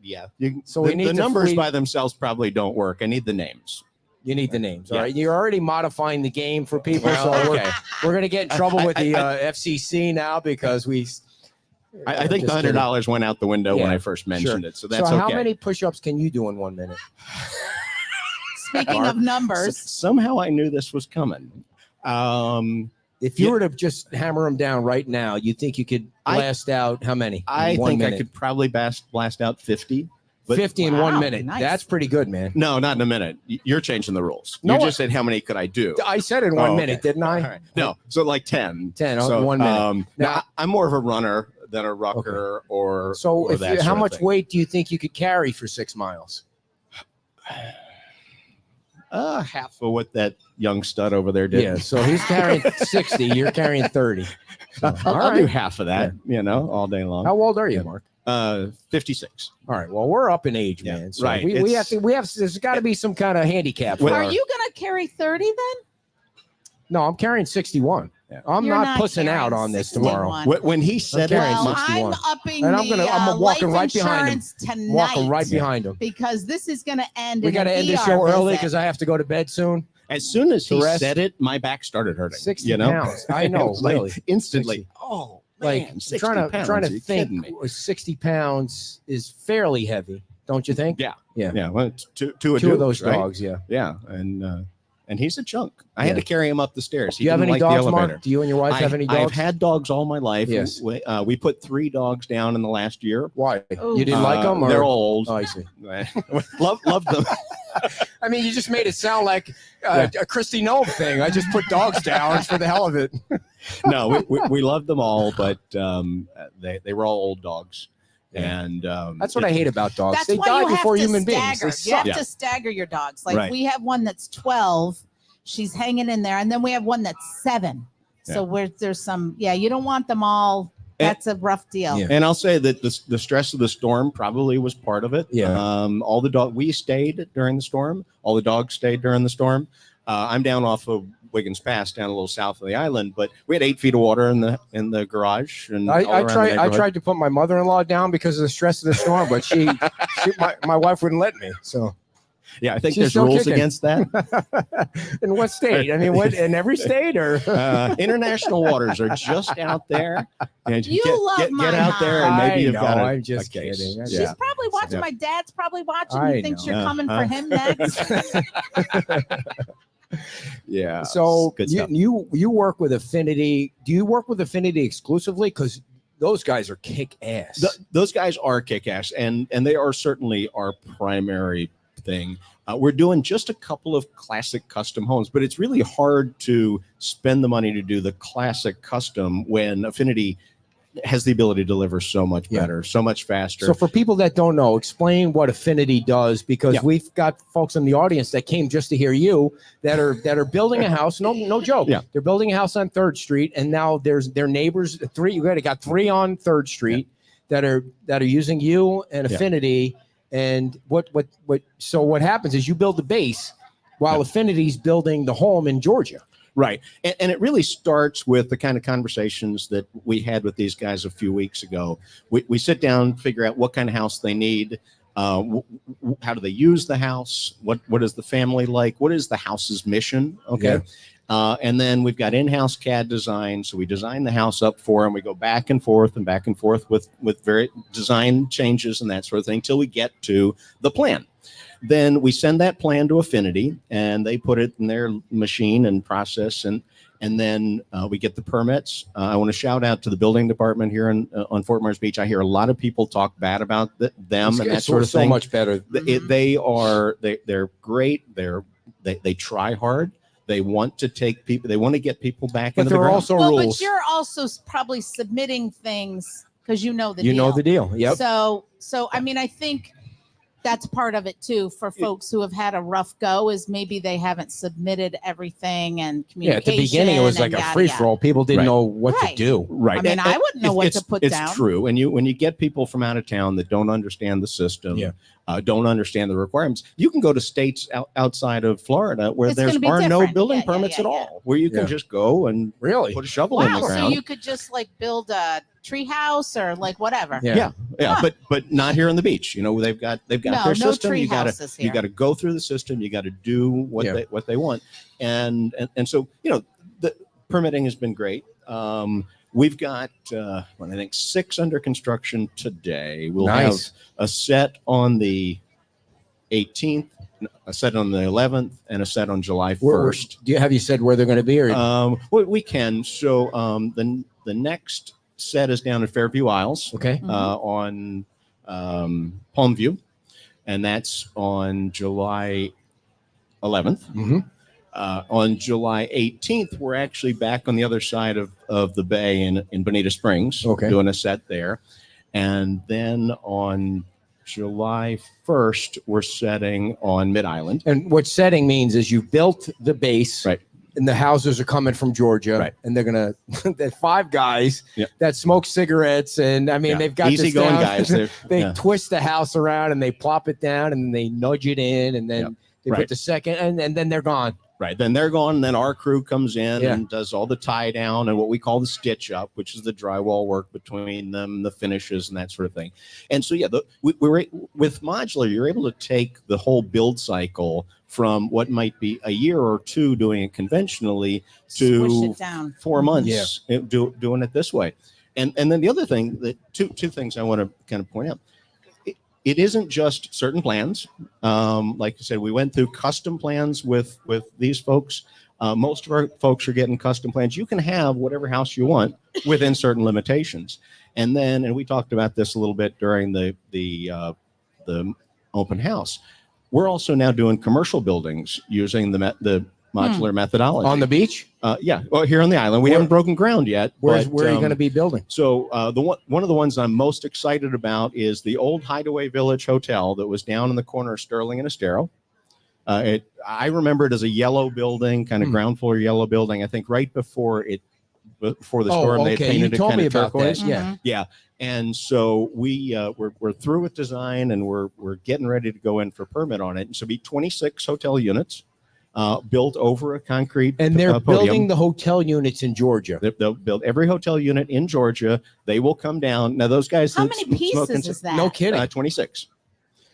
yeah. So we need the to numbers free- by themselves probably don't work. I need the names. You need the names. All Yeah. right. You're already modifying the game for people. Well, so okay. we're going to get in trouble with the I- FCC now because we. I think the Just kidding. $100 went out the window when Yeah, I first mentioned it. So that's So okay. how many push-ups can you do in 1 minute? Speaking of numbers, Somehow I knew this was coming. If you Yeah. were to just hammer them down right now, you think you could blast out how many? I in 1 think I minute? could probably blast out 50. But 50 in Wow, 1 minute. nice. That's pretty good, man. no, not in a minute. You're changing the rules. No, You just said how many could I do? I said in 1 Oh, minute, okay. didn't I? All right. No, so like 10. 10 so, in 1 minute. Now, Now- I'm more of a runner than a rucker or So or if that how sort of much thing. weight do you think you could carry for 6 miles? Half of what that young stud over there did. Yeah, so he's carrying 60, you're carrying 30. So, I'll all do right. half of that, all day long. How old are you, Mark? 56. All right. Well, we're up in age, Yeah, man. So right. we have It's- there's got to be some kind of handicap. for are our- you going to carry 30 then? No, I'm carrying 61. Yeah. I'm You're not pussing out carrying on this 61. tomorrow. When he said carrying it, Well, 61. I'm upping And I'm the I'm walking life right behind him. insurance tonight. Walking right behind him. because this is going to end. We in got to an end the ER show early visit. because I have to go to bed soon. as soon as he The rest- said it, my back started hurting. 60 pounds. I know, It's like really. instantly. 60. Oh, Like man, 60 trying pounds. to Are you kidding think me? 60 pounds is fairly heavy, don't you think? Yeah. Yeah. Yeah. Well, two Two of those right? dogs, yeah. Yeah, and he's a chunk. I had Yeah. to carry him up the stairs. Do you have didn't any like the dogs, elevator. Mark? Do you and your wife have any dogs? I've had dogs all my life. Yes. We put 3 dogs down in the last year. Why? Ooh. You didn't like them? Or? They're old. Oh, I see. love them. I mean, you just made it sound like a Christy Noem thing. I just put dogs down for the hell of it. No, we loved them all, but they were all old dogs. And That's what I hate about dogs. That's They why die you have before to human beings. stagger. They You have suck. to stagger your dogs. Like Right. we have one that's 12. She's hanging in there. And then we have one that's 7. So there's some, you don't want them all. That's a rough deal. Yeah. And I'll say that the stress of the storm probably was part of it. Yeah. All the we stayed during the storm. All the dogs stayed during the storm. I'm down off of Wiggins Pass, down a little south of the island, but we had 8 feet of water in the garage. And all I around the tried. I neighborhood. tried to put my mother-in-law down because of the stress of the storm, but my wife wouldn't let me. So, Yeah, I think She's there's still rules kicking. against that. in what state? I mean, what in every state or? International waters are just out there. And You love get my out there, and mom. maybe you've I got know, a, I'm just a case. kidding. She's Yeah. probably watching. Yeah. My dad's probably watching. I He thinks know. you're coming Uh-huh. for him next. Yeah. So good you, stuff. you work with Affinity. Do you work with Affinity exclusively? Because those guys are kick ass. Those guys are kick-ass, and they are certainly our primary thing. We're doing just a couple of classic custom homes, but it's really hard to spend the money to do the classic custom when Affinity has the ability to deliver so much Yeah. better, so much faster. So for people that don't know, explain what Affinity does, because Yeah. we've got folks in the audience that came just to hear you that are building a house. No joke. Yeah. They're building a house on 3rd Street, and now there's their neighbors. 3. You got 3 on 3rd Street that are using you and Yeah. Affinity. And what? So what happens is you build the base, while Affinity's building the home in Georgia. Right. And it really starts with the kind of conversations that we had with these guys a few weeks ago. We sit down, figure out what kind of house they need. How do they use the house? What is the family like? What is the house's mission? Okay. And then we've got in-house CAD design. So we design the house up for them. We go back and forth with very design changes and that sort of thing till we get to the plan. Then we send that plan to Affinity, and they put it in their machine and process, and then we get the permits. I want to shout out to the building department here on Fort Myers Beach. I hear a lot of people talk bad about them and that sort of so thing. much better. They're great. They try hard. They want to take people. They want to get people back But into the there are ground. also Well, rules. but you're also probably submitting things because you know the You deal. know the deal. Yep. So I mean, I think that's part of it too for folks who have had a rough go is maybe they haven't submitted everything and Yeah, communication. at the beginning it was like and a yada, free yada. for all. People didn't Right. know what Right. to do. Right. I mean, I wouldn't know what to put it's down. true. And when you get people from out of town that don't understand the system, Yeah. don't understand the requirements, you can go to states outside of Florida where It's there gonna be are no different. building Yeah, yeah, permits yeah, at yeah. all, where you can Yeah. just go and Really? put a shovel in Wow, the so ground. you could just like build a tree house or like whatever. Yeah. Yeah, Huh. but not here on the beach. You know, they've got No, their no system. tree You gotta houses here. you got to go through the system. You got to do what Yeah. they want, and so the permitting has been great. We've got I think 6 under construction today. We'll Nice. have a set on the 18th, a set on the 11th, and a set on July 1st. Have you said where they're going to be? Or We can. So the next set is down at Fairview Isles okay. Mhm. on Palmview, and that's on July 11th. Mm-hmm. On July 18th, we're actually back on the other side of the bay in Bonita Springs, Okay. doing a set there. And then on July 1st, we're setting on Mid Island. And what setting means is you built the base, Right. and the houses are coming from Georgia, Right. and they're gonna. They're 5 guys Yep. that smoke cigarettes, and I mean Yeah. they've got this easygoing down. guys. They Yeah. twist the house around and they plop it down and then they nudge it in and then Yep. they Right. put the second and then they're gone. Right. Then they're gone. And then our crew comes in Yeah. and does all the tie down and what we call the stitch up, which is the drywall work between them, the finishes and that sort of thing. And so, yeah, we're with modular, you're able to take the whole build cycle from what might be a year or 2 doing it conventionally Squish to it down. 4 months doing it this way. And then the other thing that two things I want to kind of point out. It isn't just certain plans. Like I said, we went through custom plans with these folks. Most of our folks are getting custom plans. You can have whatever house you want within certain limitations. And we talked about this a little bit during the open house. We're also now doing commercial buildings using the modular methodology. On the beach? Yeah. Well, here on the island, we Where- haven't broken ground yet. Where are but, you going to be building? So one of the ones I'm most excited about is the old Hideaway Village Hotel that was down in the corner of Sterling and Estero. I remember it as a yellow building, kind of ground floor yellow building. I think right before the storm, they had You painted it told kind me of about turquoise. that. Yeah. Yeah, and so we're through with design and we're getting ready to go in for permit on it. And so be 26 hotel units built over a concrete. And they're podium. building the hotel units in Georgia. They'll build every hotel unit in Georgia. They will come down. Now those guys. How that many smoke pieces and- is that? No kidding. 26.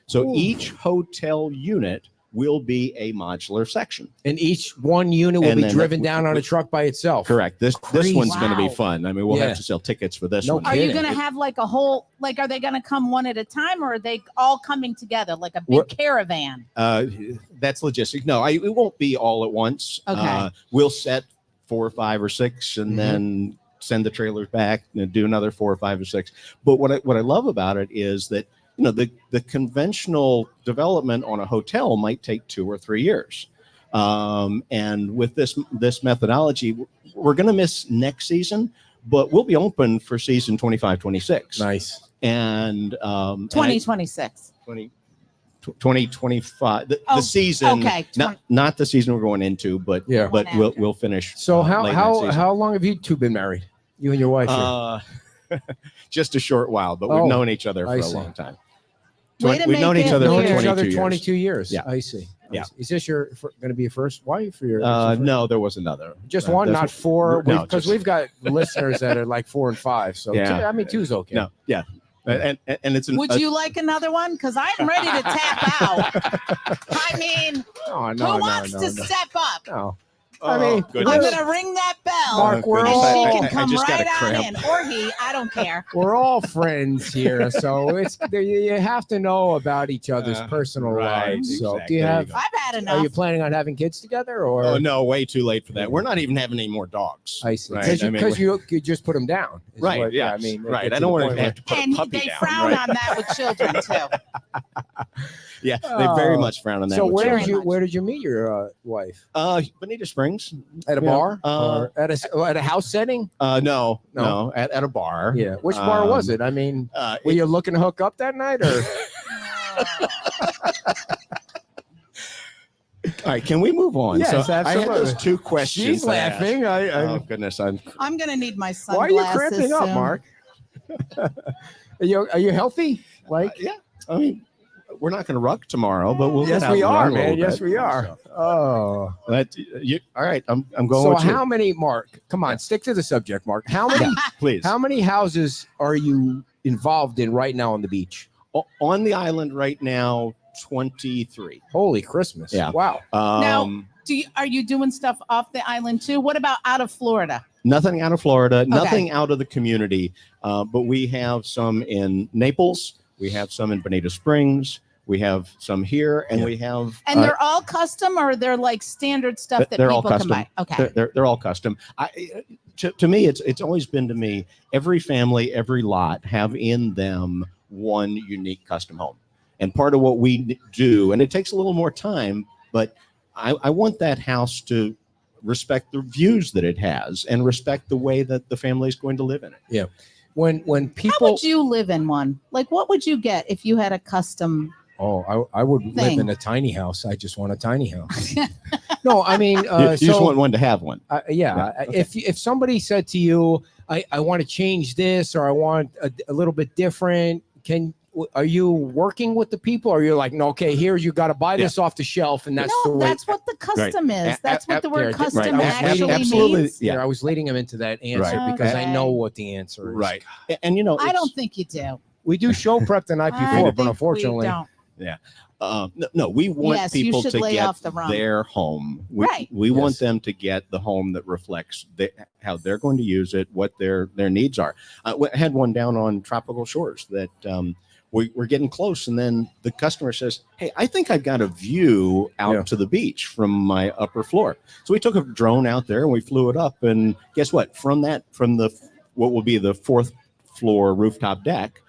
So Ooh. each hotel unit will be a modular section. And each one unit will And be then driven down on a truck by itself. Correct. This Crazy. one's going to be Wow. fun. I mean, we'll Yeah. have to sell tickets for this No one. Are you kidding. going to have like a whole, like, are they going to come one at a time or are they all coming together like a big We're- caravan? That's logistic. No, it won't be all at once. Okay. We'll set 4 or 5 or 6 and Mhm. then send the trailers back and do another 4 or 5 or 6. But what I love about it is that, the conventional development on a hotel might take 2 or 3 years. And with this methodology, we're going to miss next season, but we'll be open for season 25-26. Nice. And 2026. 2025, the Oh, season, okay, not the season we're going into, but Yeah. but One we'll after. we'll finish. So late in that season. how long have you two been married? You and your wife? here? Just a short while, but we've Oh, known each other for I a see. long time. Way to We've known make each it other for Known weird. each 22 other years. 22 years. Yeah. I see. Yeah. Is this going to be your first wife or your? No, there was another. Just one, There's- not 4, no, because just- we've got listeners that are like 4 and 5. So Yeah. 2's okay. No, yeah, and it's Would you like another one? Because I'm ready to tap out. I mean, Oh, who wants to step up? No. Oh, I mean, goodness. I'm going to ring that bell. Mark, we're and all- she I can come just got right a on cramp. in. Or he, I don't care. We're all friends here, so you have to know about each other's personal right, lives. So, exactly. do you There you have? go. I've had Are enough. you planning on having kids together, or? Oh no, way too late for that. We're not even having any more dogs. I see. Right, Because I mean, you just put them down. is Right. what- Yeah. I mean, right. get I to don't the want point to have to put and a puppy they down. frown Right. on that with children too. Yeah, they very Oh. much frown on that. So with where children. did you meet your wife? Bonita Springs. At a Yeah. bar or at a house setting? No, No. at a bar. Yeah. Which bar was it? I mean, were you looking to hook up that night or? All right, can we move on? Yes, so I had absolutely. those two questions. She's to ask. laughing. Oh goodness, I'm. I'm gonna need my Why are sunglasses. you cramping up, soon. Mark? Are you healthy? Like, Yeah, I mean, we're not going to ruck tomorrow, but we'll. yes, get out we and are, run a little man. Yes, bit. we are. Oh. But you, all right, I'm going So with you. how many, Mark? Come on, stick to the subject, Mark. How many? Please. How many houses are you involved in right now on the beach? On the island right now, 23. Holy Christmas! Yeah. Wow. Um, Are you doing stuff off the island too? What about out of Florida? Nothing out of Florida, nothing out of the community, but we have some in Naples, we have some in Bonita Springs, we have some here, and we have. And they're all custom, or they're like standard stuff that they're all people can custom. buy. Okay. They're all custom. To me, it's always been to me, every family, every lot have in them one unique custom home. And part of what we do, and it takes a little more time, but I want that house to respect the views that it has and respect the way that the family is going to live in it. Yeah. When How people, would you live in one? Like, what would you get if you had a custom? I would live thing? in a tiny house. I just want a tiny house. No, I mean, You just want one to have one. yeah. Okay. If somebody said to you, I want to change this, or I want a little bit different, are you working with the people, or you're like, no, okay, here you got to buy this off the shelf, and that's the No, way. that's what the custom is. That's what the word custom Right. actually Absolutely. means. Yeah, I was leading him into that answer Right. because I Okay. know what the answer is. Right. And you know, I don't think you do. We do show prep the night I before, but think unfortunately, we don't. no, we want Yes, you people should to lay get off the rum. their home. Right. We want Yes. them to get the home that reflects how they're going to use it, what their needs are. I had one down on Tropical Shores that we're getting close, and then the customer says, "Hey, I think I've got a view out to the beach from my upper floor." So we took a drone out there and we flew it up, and guess what? From the what will be the fourth floor rooftop deck,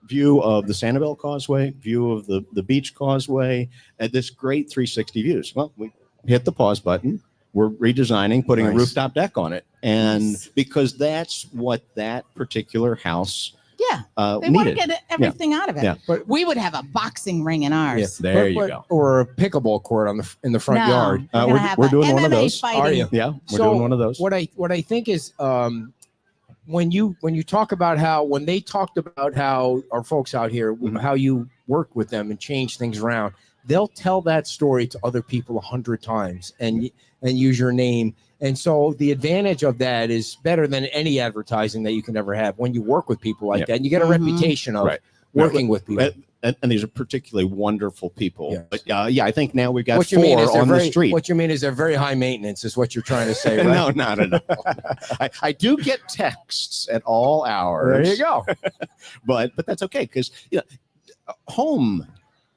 view of the Sanibel Causeway, view of the beach causeway, at this great 360 views. Well, we hit the pause button. We're redesigning, putting a Nice. rooftop deck on it, and Nice. because that's what that particular house Yeah. They want to needed. get everything out of it. Yeah. But- we would have a boxing ring in ours. Yeah. There you go. Or a pickleball court in the front No, yard. We're, We're- gonna have we're a doing one of MMA those. Fighting. Are you? Yeah, we're So doing one of those. What I think is when you talk about when they talked about how our folks out here, Mhm. how you work with them and change things around, they'll tell that story to other people 100 times and use your name. And so the advantage of that is better than any advertising that you can ever have when you work with people like Yeah. that. And you get a Mhm. reputation of Right. working with people. And these are particularly wonderful people. Yes. But I think now we've got What you four mean is they're on the street. What you mean is they're very high maintenance, is what you're trying to say, right? No, not at all. I do get texts at all hours. There you go. But that's okay, because home,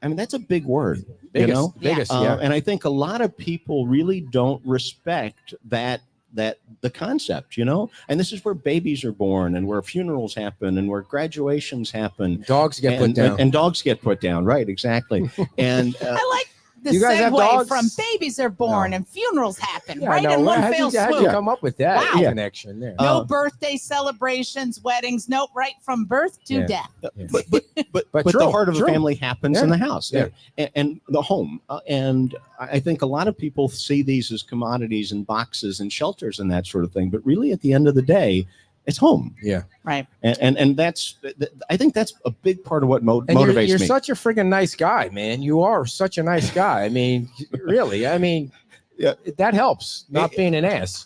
I mean, that's a big word. Biggest, you know, biggest, yeah. And I think a lot of people really don't respect that the concept, and this is where babies are born, and where funerals happen, and where graduations happen, Dogs get put down. and dogs get put down. Right, exactly. And I like the You guys have segue dogs? from babies are born and funerals happen, Yeah, right? I know. In one How'd fell you swoop. come up with that Wow. connection there? No birthday celebrations, weddings, nope, right from birth to Yeah. death. but true, the heart of true. a family happens in Yeah. the house, Yeah. and the home. And I think a lot of people see these as commodities and boxes and shelters and that sort of thing. But really, at the end of the day, it's home. Yeah. Right. And that's, I think that's a big part of what And motivates you're me. such a friggin' nice guy, man. You are such a nice guy. I mean, really. I mean, Yeah. that helps. Not being an ass,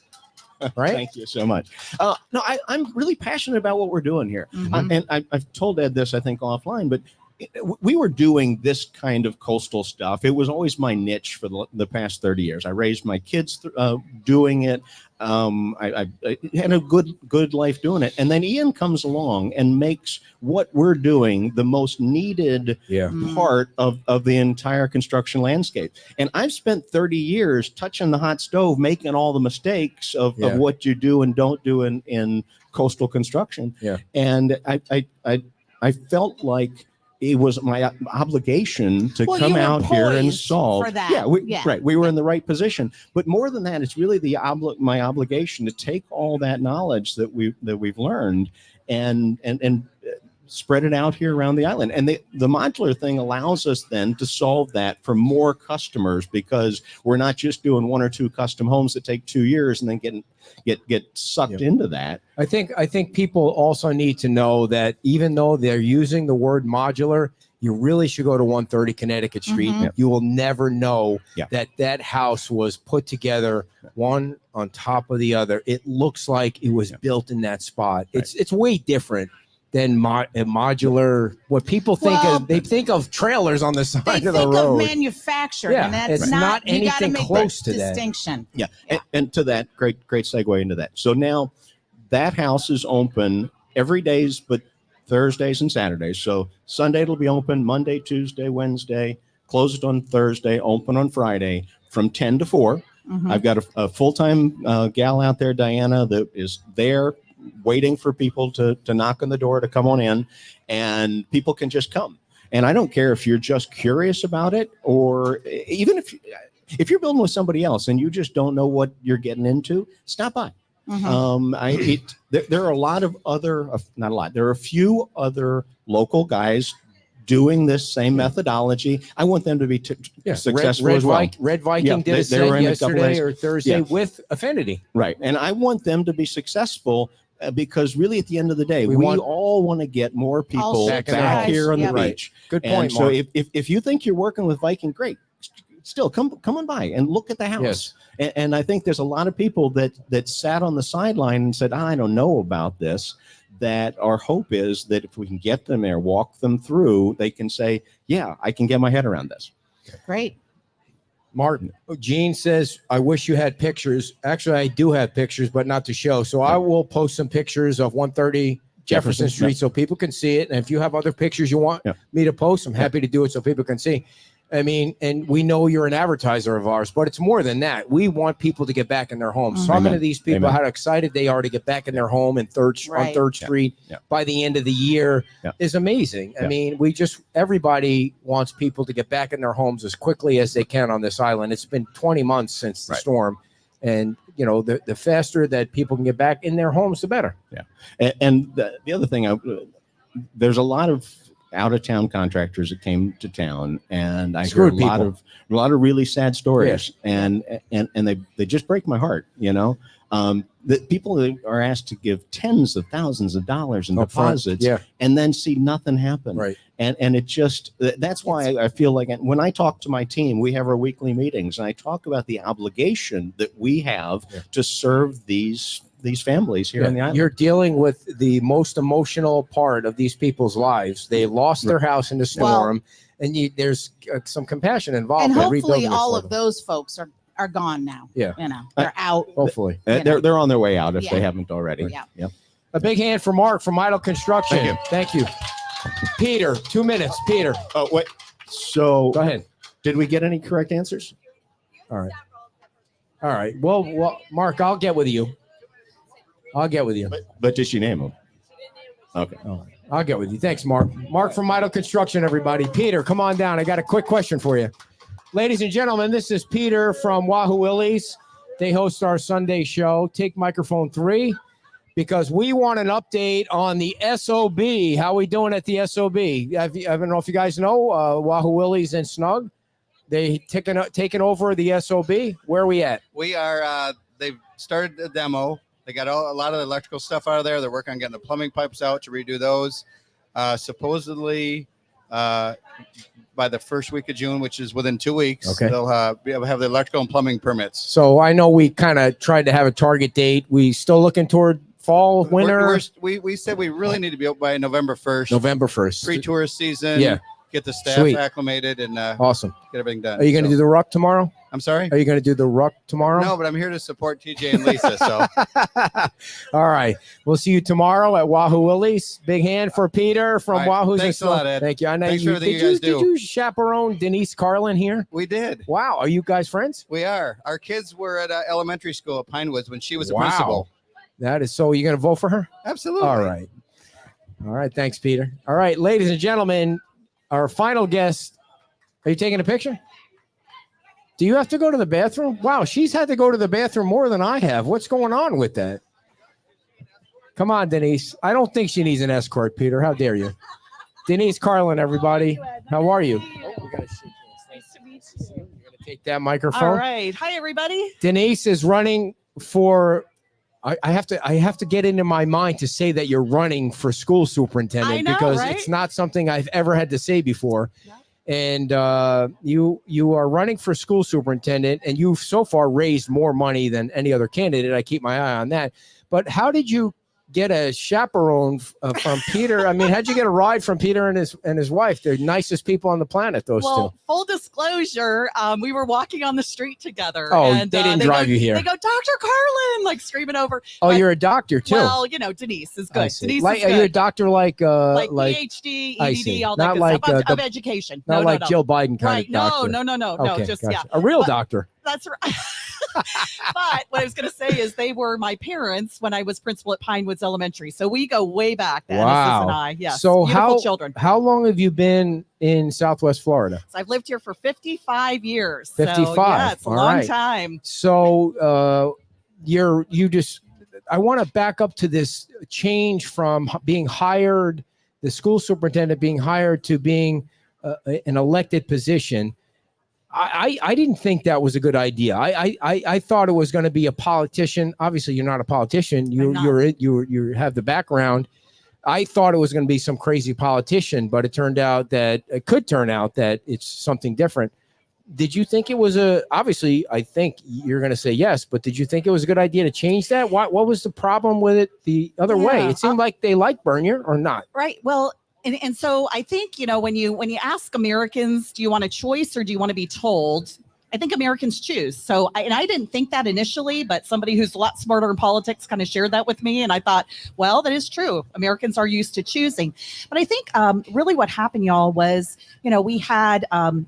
right? Thank you so much. No, I'm really passionate about what we're doing here. Mhm. And I've told Ed this, I think, offline, but we were doing this kind of coastal stuff. It was always my niche for the past 30 years. I raised my kids doing it. I had a good life doing it. And then Ian comes along and makes what we're doing the most needed Yeah. part of the entire construction landscape. And I've spent 30 years touching the hot stove, making all the mistakes of what you do and don't do in coastal construction. Yeah. And I felt like it was my obligation to Well, come you were out here and poised solve. for that. Yeah, right. We were in the right position, but more than that, it's really my obligation to take all that knowledge that we've learned and spread it out here around the island. And the modular thing allows us then to solve that for more customers, because we're not just doing 1 or 2 custom homes that take 2 years and then get sucked into that. I think people also need to know that even though they're using the word modular, you really should go to 130 Connecticut Street. Mhm. You will never know Yeah. that house was put together one on top of the other. It looks like it was built in that spot. It's way different than a modular. What people think Well, they think of trailers on the side They of the think road. of manufactured, Yeah, and that's it's not you gotta anything make close that to that. distinction. Yeah. Yeah. And to that, great segue into that. So now that house is open every days but Thursdays and Saturdays. So Sunday it'll be open, Monday, Tuesday, Wednesday, closed on Thursday, open on Friday from 10 to 4. Mhm. I've got a full-time gal out there, Diana, that is there waiting for people to knock on the door to come on in, and people can just come. And I don't care if you're just curious about it, or even if you're building with somebody else and you just don't know what you're getting into, stop by. Mhm. There are a lot of other, not a lot, there are a few other local guys doing this same methodology. I want them to be successful as well. Red Viking Yeah, did a they were set in a couple yesterday days. or Thursday Yeah. with Affinity. Right. And I want them to be successful, because really at the end of the day, We we want- all want to get more people All back, ships rise. here on Yep. the Right. beach. Good And point, so Mark. if you think you're working with Viking, great. Still come on by and look at the house. Yes. And I think there's a lot of people that sat on the sideline and said, I don't know about this. That our hope is that if we can get them there, walk them through, they can say, yeah, I can get my head around this. Great. Martin, Gene says, I wish you had pictures. Actually, I do have pictures, but not to show. So I will post some pictures of 130 Jefferson Street yeah. so people can see it. And if you have other pictures you want Yeah. me to post, I'm happy to do it so people can see. I mean, and we know you're an advertiser of ours, but it's more than that. We want people to get back in their homes. Mhm. Talking Amen. to these people, Amen. how excited they are to get back in their home and on Right. 3rd Yeah. Street Yeah. by the end of the year Yeah. is amazing. I Yeah. mean, everybody wants people to get back in their homes as quickly as they can on this island. It's been 20 months since the Right. storm. And, you know, the faster that people can get back in their homes, the better. And the other thing, there's a lot of out-of-town contractors that came to town, and I heard Screwed a lot of really sad stories, Yeah. and they just break my heart. You know, that people are asked to give tens of thousands of dollars in Up front. deposits, Yeah. and then see nothing happen. Right. And it just, that's why I feel like when I talk to my team, we have our weekly meetings, and I talk about the obligation that we have to serve these families here on the island. You're dealing with the most emotional part of these people's lives. They lost their house in the storm, and there's some compassion involved. And in hopefully rebuilding this all for of them. those folks are gone now. Yeah. You know, they're out. Hopefully. you know. They're on their way out if they Yeah. haven't already. Yeah. Yep. A big hand for Mark from Idle Construction. Thank you. Thank you. Peter, 2 minutes. Peter, Oh, wait. So go ahead. did we get any correct answers? All right. All right. Well, Mark, I'll get with you. But did she name them? Okay. I'll get with you. Thanks, Mark. Mark from Idle Construction, everybody. Peter, come on down. I got a quick question for you. Ladies and gentlemen, this is Peter from Wahoo Willie's. They host our Sunday show. Take microphone 3 because we want an update on the SOB. How we doing at the SOB? I don't know if you guys know, Wahoo Willie's and Snug. They taken over the SOB. Where are we at? We are. They've started the demo. They got a lot of the electrical stuff out of there. They're working on getting the plumbing pipes out to redo those. Supposedly, by the first week of June, which is within 2 weeks, Okay. they'll have the electrical and plumbing permits. So I know we kind of tried to have a target date. We still looking toward fall, winter, We said we really need to be out by November 1st. November 1st. Pre-tourist season. Yeah. Get the staff Sweet. acclimated and Awesome. get everything done. Are you going to do the ruck tomorrow? I'm sorry? Are you going to do the ruck tomorrow? No, but I'm here to support TJ and Lisa. So All right. We'll see you tomorrow at Wahoo Willie's. Big hand for Peter from All right. Wahoo's. Thanks a lot, Ed. Thank you. I know Thanks for you, everything did you guys Did do. you chaperone Denise Carlin here? we did. Wow. Are you guys friends? We are. Our kids were at elementary school at Pinewoods when she was a Wow. principal. That is so. You're going to vote for her? Absolutely. All right. All right. Thanks, Peter. All right. Ladies and gentlemen, our final guest. Are you taking a picture? Do you have to go to the bathroom? Wow, she's had to go to the bathroom more than I have. What's going on with that? Come on, Denise. I don't think she needs an escort, Peter. How dare you? Denise Carlin, everybody. How are you? Oh, we gotta shake hands. Nice to meet you. You're going to take that microphone. All right. Hi, everybody. Denise is running for... I have to get into my mind to say that you're running for school superintendent I know, because right? it's not something I've ever had to say before. Yeah. And you are running for school superintendent, and you've so far raised more money than any other candidate. I keep my eye on that. But how did you get a chaperone from Peter? I mean, how'd you get a ride from Peter and his wife? They're the nicest people on the planet, those Well, two. full disclosure, we were walking on the street together. Oh, and, they didn't drive you here. They go, Dr. Carlin, like screaming over. Oh, But- you're a doctor too. Well, Denise is I good. see. Denise Like, is are good. you a doctor like PhD, I see. EDD, all that Not good like, stuff of the- education. not no, like no, no. Jill Biden kind Right. of doctor? No. Okay, Just, gotcha. yeah. A real But- doctor. That's right. But what I was going to say is they were my parents when I was principal at Pinewoods Elementary. So we go way back, the Wow. and I. Yes. So beautiful children. how long have you been in Southwest Florida? So I've lived here for 55 years. 55. So, yeah, it's a All long right. time. So I want to back up to this change from being hired, the school superintendent being hired to being an elected position. I didn't think that was a good idea. I thought it was going to be a politician. Obviously, you're not a politician. You have the background. I thought it was going to be some crazy politician, but it could turn out that it's something different. Did you think it was obviously, I think you're going to say yes, but did you think it was a good idea to change that? What was the problem with it the other way? It seemed like they liked Bernier or not. Right. Well, and so I think, when you ask Americans, do you want a choice or do you want to be told? I think Americans choose. So I didn't think that initially, but somebody who's a lot smarter in politics kind of shared that with me. And I thought, well, that is true. Americans are used to choosing. But I think really what happened, y'all, was, we had an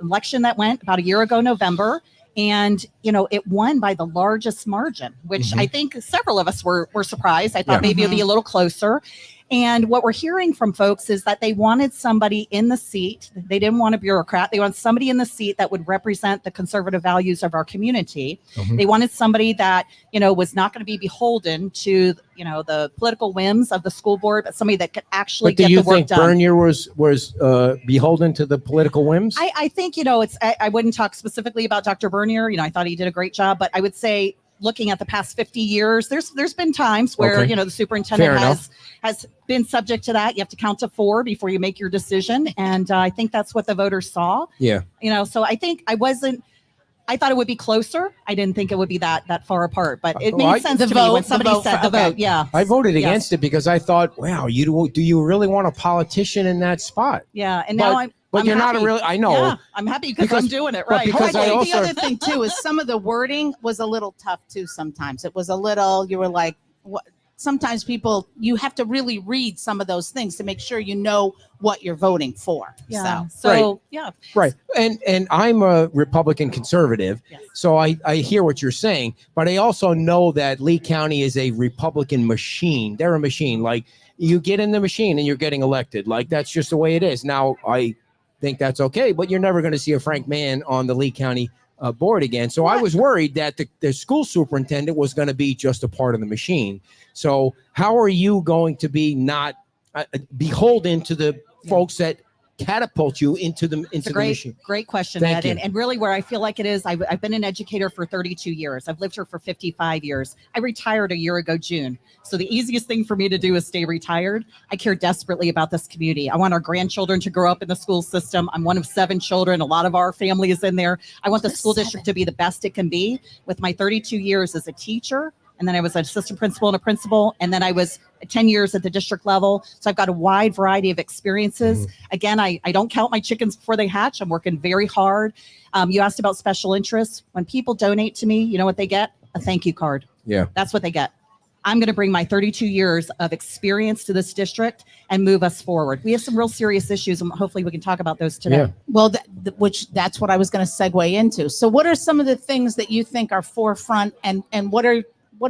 election that went about a year ago, November. And, it won by the largest margin, which I think several of us were surprised. I thought maybe it'd be a little closer. And what we're hearing from folks is that they wanted somebody in the seat. They didn't want a bureaucrat. They wanted somebody in the seat that would represent the conservative values of our community. They wanted somebody that, was not going to be beholden to, the political whims of the school board, but somebody that could actually get the work done. Do you think Bernier was beholden to the political whims? I think, I wouldn't talk specifically about Dr. Bernier. I thought he did a great job, but I would say, looking at the past 50 years, there's been times where, the superintendent has been subject to that. You have to count to 4 before you make your decision. And I think that's what the voters saw. Yeah. So I think I thought it would be closer. I didn't think it would be that far apart, but it made sense to me when somebody said the vote. Yeah. I voted against it because I thought, wow, do you really want a politician in that spot? Yeah. And now But I'm you're happy. not a really, I know. Yeah, I'm happy because I'm doing it right. because I I think also- the other thing too is some of the wording was a little tough too. Sometimes it was a little. You were like, what? Sometimes you have to really read some of those things to make sure you know what you're voting for. Yeah. So Right. Yeah. Right. And I'm a Republican conservative, Yes. so I hear what you're saying, but I also know that Lee County is a Republican machine. They're a machine. Like, you get in the machine and you're getting elected. Like, that's just the way it is. Now, I think that's okay, but you're never going to see a Frank Mann on the Lee County board again. So I was worried that the school superintendent was going to be just a part of the machine. So how are you going to be not beholden to the folks that catapult you into the machine? Great question, Thank Ed. you. And really where I feel like it is, I've been an educator for 32 years. I've lived here for 55 years. I retired a year ago, June. So the easiest thing for me to do is stay retired. I care desperately about this community. I want our grandchildren to grow up in the school system. I'm one of 7 children. A lot of our family is in there. I want the school district to be the best it can be. With my 32 years as a teacher, and then I was an assistant principal and a principal, and then I was 10 years at the district level. So I've got a wide variety of experiences. Again, I don't count my chickens before they hatch. I'm working very hard. You asked about special interests. When people donate to me, you know what they get? A thank you card. Yeah. That's what they get. I'm going to bring my 32 years of experience to this district and move us forward. We have some real serious issues, and hopefully we can talk about those today. Yeah. well, that's what I was going to segue into. So what are some of the things that you think are forefront, and what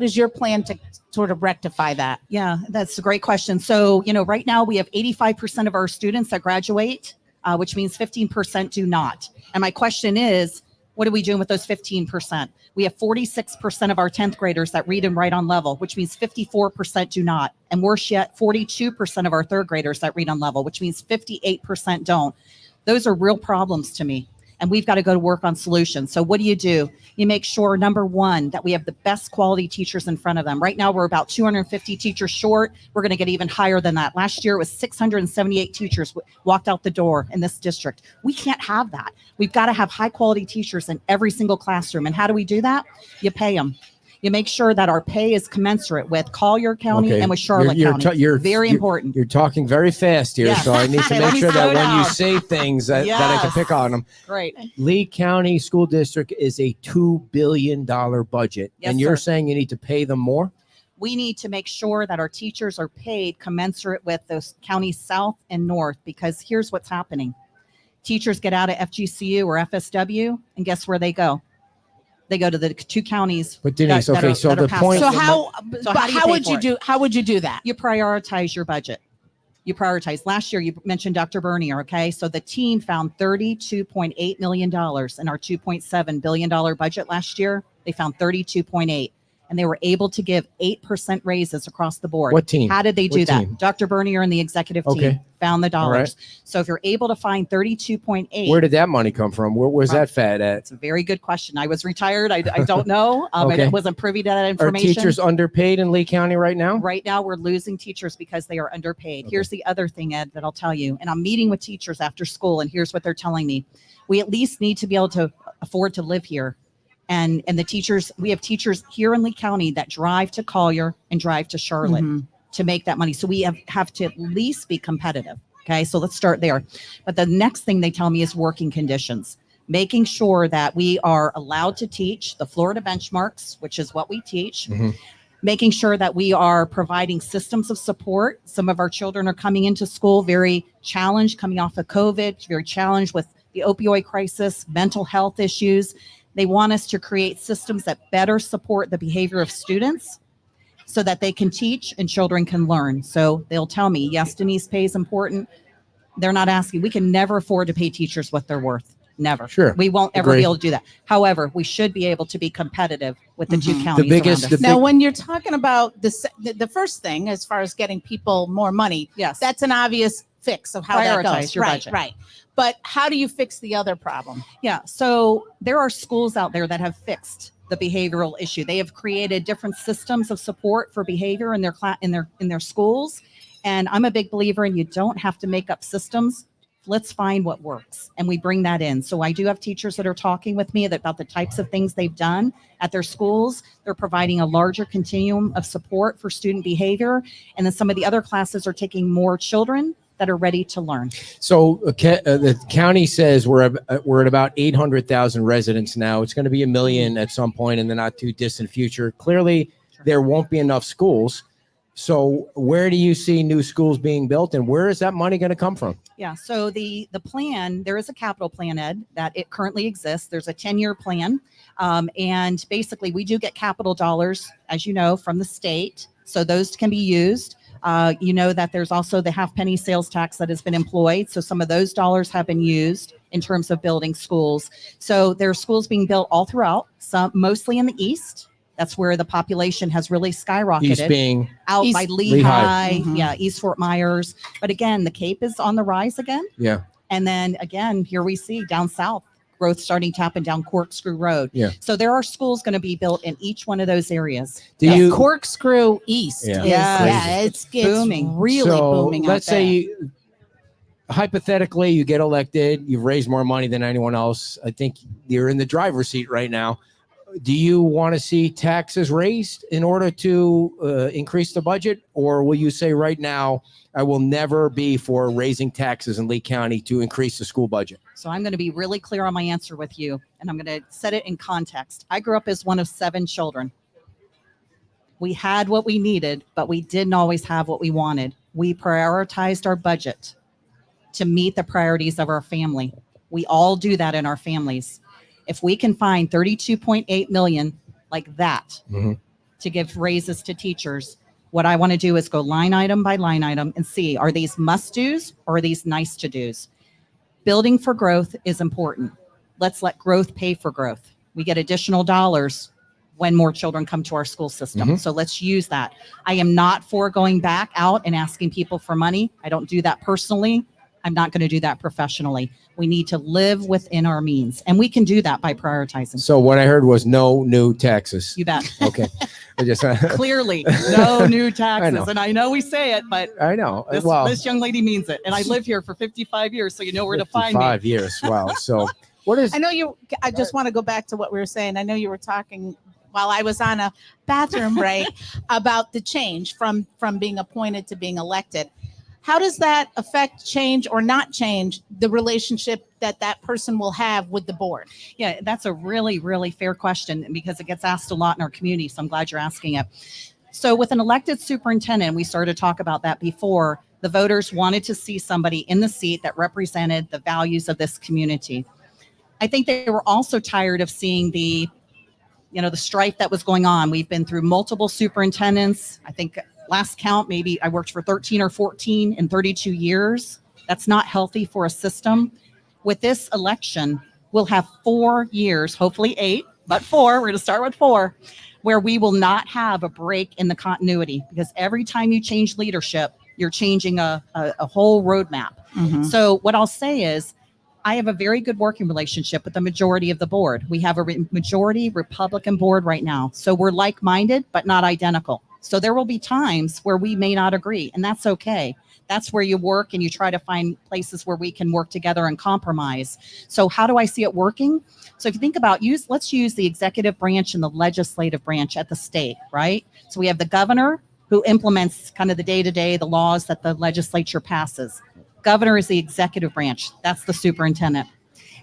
is your plan to sort of rectify that? Yeah, that's a great question. So, right now we have 85% of our students that graduate which means 15% do not. And my question is, what are we doing with those 15%? We have 46% of our 10th graders that read and write on level, which means 54% do not. And worse yet, 42% of our third graders that read on level, which means 58% don't. Those are real problems to me. And we've got to go to work on solutions. So what do? You make sure, number one, that we have the best quality teachers in front of them. Right now, we're about 250 teachers short. We're going to get even higher than that. Last year, it was 678 teachers walked out the door in this district. We can't have that. We've got to have high quality teachers in every single classroom. And how do we do that? You pay them. You make sure that our pay is commensurate with Collier County and with Charlotte County. Very important. You're talking very fast here, Yes. so I need to Okay, make let me sure that slow when you down. say things that I can pick on them. Great. Lee County School District is a $2 billion budget, Yes, and you're sir. saying you need to pay them more? We need to make sure that our teachers are paid commensurate with those counties south and north, because here's what's happening. Teachers get out of FGCU or FSW, and guess where they go? They go to the two counties. But Denise, that okay, are- so that are the past point- us. So how? So but how do you how pay would for you it? do? How would you do that? You prioritize your budget. You prioritize. Last year, you mentioned Dr. Bernier, okay? So the team found $32.8 million in our $2.7 billion budget last year. They found 32.8, and they were able to give 8% raises across the board. What team? How did they do What that? team? Dr. Bernier and the executive Okay. team found the All right. dollars. So if you're able to find 32.8, Where did that money come from? Where's that fat at? it's a very good question. I was retired. I don't know. Okay. I wasn't privy to that Are information. teachers underpaid in Lee County right now? Right now, we're losing teachers because they are underpaid. Here's the other thing, Ed, that I'll tell you. And I'm meeting with teachers after school, and here's what they're telling me. We at least need to be able to afford to live here. And the teachers, we have teachers here in Lee County that drive to Collier and drive to Charlotte to make that money. So we have to at least be competitive. Okay, so let's start there. But the next thing they tell me is working conditions. Making sure that we are allowed to teach the Florida benchmarks, which is what we teach. Making sure that we are providing systems of support. Some of our children are coming into school very challenged, coming off of COVID, very challenged with the opioid crisis, mental health issues. They want us to create systems that better support the behavior of students so that they can teach and children can learn. So they'll tell me, yes, Denise, pay is important. They're not asking. We can never afford to pay teachers what they're worth. Never. Sure. We won't ever Agree. be able to do that. However, we should be able to be competitive with the two counties biggest- around us. the Now, big- when you're talking about the first thing, as far as getting people more money, Yes. that's an obvious fix of how that Prioritize goes. your Right, budget. right. But how do you fix the other problem? Yeah. So there are schools out there that have fixed the behavioral issue. They have created different systems of support for behavior in their schools. And I'm a big believer in you don't have to make up systems. Let's find what works. And we bring that in. So I do have teachers that are talking with me about the types of things they've done at their schools. They're providing a larger continuum of support for student behavior. And then some of the other classes are taking more children that are ready to learn. So the county says we're at about 800,000 residents now. It's going to be 1 million at some point in the not too distant future. Clearly, there won't be enough schools. So where do you see new schools being built, and where is that money going to come from? Yeah, so the plan, there is a capital plan, Ed, that it currently exists. There's a 10-year plan. And basically, we do get capital dollars, as you know, from the state. So those can be used. You know that there's also the half penny sales tax that has been employed. So some of those dollars have been used in terms of building schools. So there are schools being built all throughout, some mostly in the east. That's where the population has really skyrocketed. East being Out East- by Lehigh. Lehigh, yeah, East Fort Myers. But again, the Cape is on the rise again. yeah. And then again, here we see down south, growth starting to happen down Corkscrew Road. Yeah. So there are schools going to be built in each one of those areas. Do Yes, you Corkscrew East? Yeah. Yes. It's Booming. really so booming. let's out there. say hypothetically you get elected, you've raised more money than anyone else. I think you're in the driver's seat right now. Do you want to see taxes raised in order to increase the budget, or will you say right now I will never be for raising taxes in Lee County to increase the school budget? So I'm going to be really clear on my answer with you, and I'm going to set it in context. I grew up as one of 7 children. We had what we needed, but we didn't always have what we wanted. We prioritized our budget to meet the priorities of our family. We all do that in our families. If we can find 32.8 million like that to give raises to teachers, what I want to do is go line item by line item and see, are these must do's or are these nice to do's? Building for growth is important. Let's let growth pay for growth. We get additional dollars when more children come to our school system. So let's use that. I am not for going back out and asking people for money. I don't do that personally. I'm not going to do that professionally. We need to live within our means, and we can do that by prioritizing. So what I heard was no new taxes. You bet. Okay. I just Clearly, no new taxes. know. And I know we say it, but I know. this young lady means it. And I live here for 55 years, so you know where to find me. 5 years. Wow. So what is I know you. I just want to go back to what we were saying. I know you were talking while I was on a bathroom break about the change from being appointed to being elected. How does that affect, change, or not change the relationship that person will have with the board? Yeah, that's a really, really fair question because it gets asked a lot in our community. So I'm glad you're asking it. So with an elected superintendent, we started to talk about that before. The voters wanted to see somebody in the seat that represented the values of this community. I think they were also tired of seeing the strife that was going on. We've been through multiple superintendents. I think last count, maybe I worked for 13 or 14 in 32 years. That's not healthy for a system. With this election, we'll have 4 years, hopefully 8, but 4, we're going to start with 4, where we will not have a break in the continuity because every time you change leadership, you're changing a whole roadmap. So what I'll say is, I have a very good working relationship with the majority of the board. We have a majority Republican board right now. So we're like-minded, but not identical. So there will be times where we may not agree, and that's okay. That's where you work and you try to find places where we can work together and compromise. So how do I see it working? So if you think about let's use the executive branch and the legislative branch at the state, right? So we have the governor who implements kind of the day-to-day, the laws that the legislature passes. Governor is the executive branch. That's the superintendent.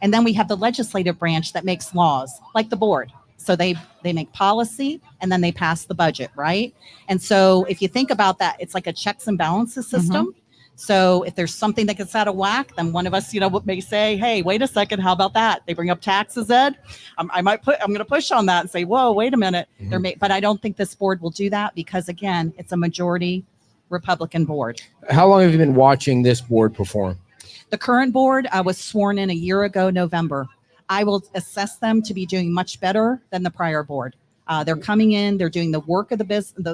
And then we have the legislative branch that makes laws, like the board. So they make policy and then they pass the budget, right? And so if you think about that, it's like a checks and balances system. So if there's something that gets out of whack, then one of us, may say, hey, wait a second, how about that? They bring up taxes, Ed. I'm going to push on that and say, whoa, wait a minute. But I don't think this board will do that because, again, it's a majority Republican board. How long have you been watching this board perform? The current board was sworn in a year ago, November. I will assess them to be doing much better than the prior board. They're coming in, they're doing the work of the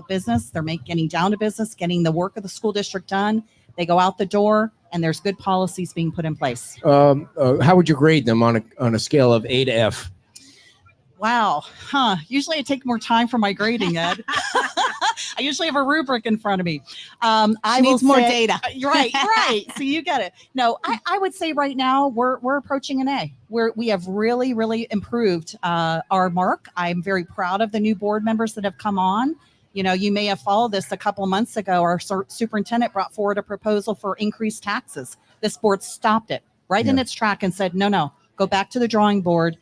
business, they're getting down to business, getting the work of the school district done. They go out the door, and there's good policies being put in place. How would you grade them on a scale of A to F? Wow. Usually I take more time for my grading, Ed. I usually have a rubric in front of me. She needs more data. Right. So you get it. No, I would say right now we're approaching an A. We have really, really improved our mark. I'm very proud of the new board members that have come on. You may have followed this a couple of months ago. Our superintendent brought forward a proposal for increased taxes. This board stopped it in its track and said, no, go back to the drawing board.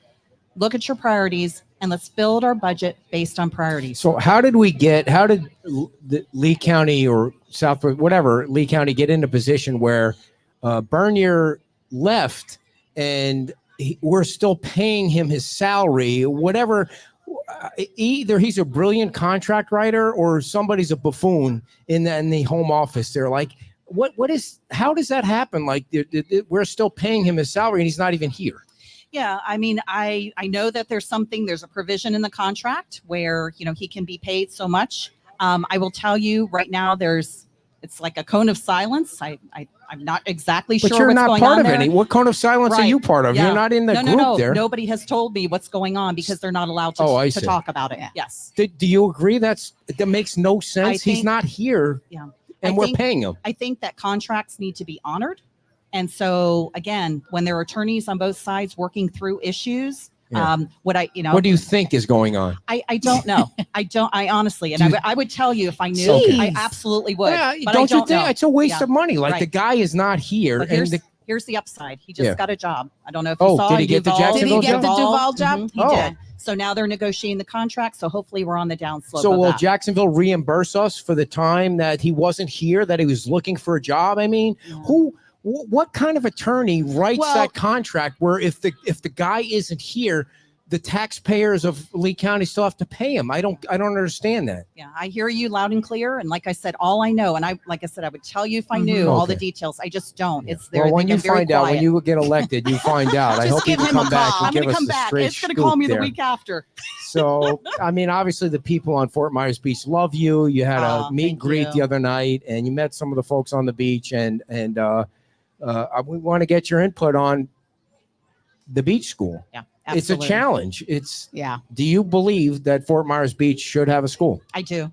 Look at your priorities and let's build our budget based on priorities. So how did the Lee County or South, whatever, Lee County get in a position where Bernier left and we're still paying him his salary, whatever? Either he's a brilliant contract writer or somebody's a buffoon in the home office. They're like, how does that happen? Like we're still paying him his salary and he's not even here. Yeah, I mean, I know that there's a provision in the contract where, he can be paid so much. I will tell you right now, it's like a cone of silence. I'm not exactly sure what's going on. But you're not part of any. What cone of silence are you part of? Yeah. You're not in the group there. Nobody has told me what's going on because they're not allowed to talk about it. Yeah. Yes. Do you agree that makes no sense? He's not here. Yeah. And we're paying him. I think that contracts need to be honored. And so, again, when there are attorneys on both sides working through issues, what do you think is going on? I don't know. I honestly, I would tell you if I knew, I absolutely would. Yeah, but don't you think know. it's a waste of money? Like the guy is not here. But here's the upside. He just got a job. I don't know if you saw. Did he get the Jacksonville job? Did he get the Duval job? He did. So now they're negotiating the contract. So hopefully we're on the downslope. So will Jacksonville reimburse us for the time that he wasn't here, that he was looking for a job? I mean, what kind of attorney writes that contract where if the guy isn't here, the taxpayers of Lee County still have to pay them. I don't understand that. Yeah, I hear you loud and clear. And like I said, all I know, and I would tell you if I knew all the Okay. details. I just don't. It's there. Well, when you find out, when you get elected, you find out. I Just hope you give can him a come back call. and I'm give going to us come the back. straight It's going to call scoop me the there. week after. So, I mean, obviously the people on Fort Myers Beach love you. You had a meet and thank greet you. the other night, and you met some of the folks on the beach, and we want to get your input on the beach school. Yeah, It's a absolutely. challenge. Do you believe that Fort Myers Beach should have a school? I do.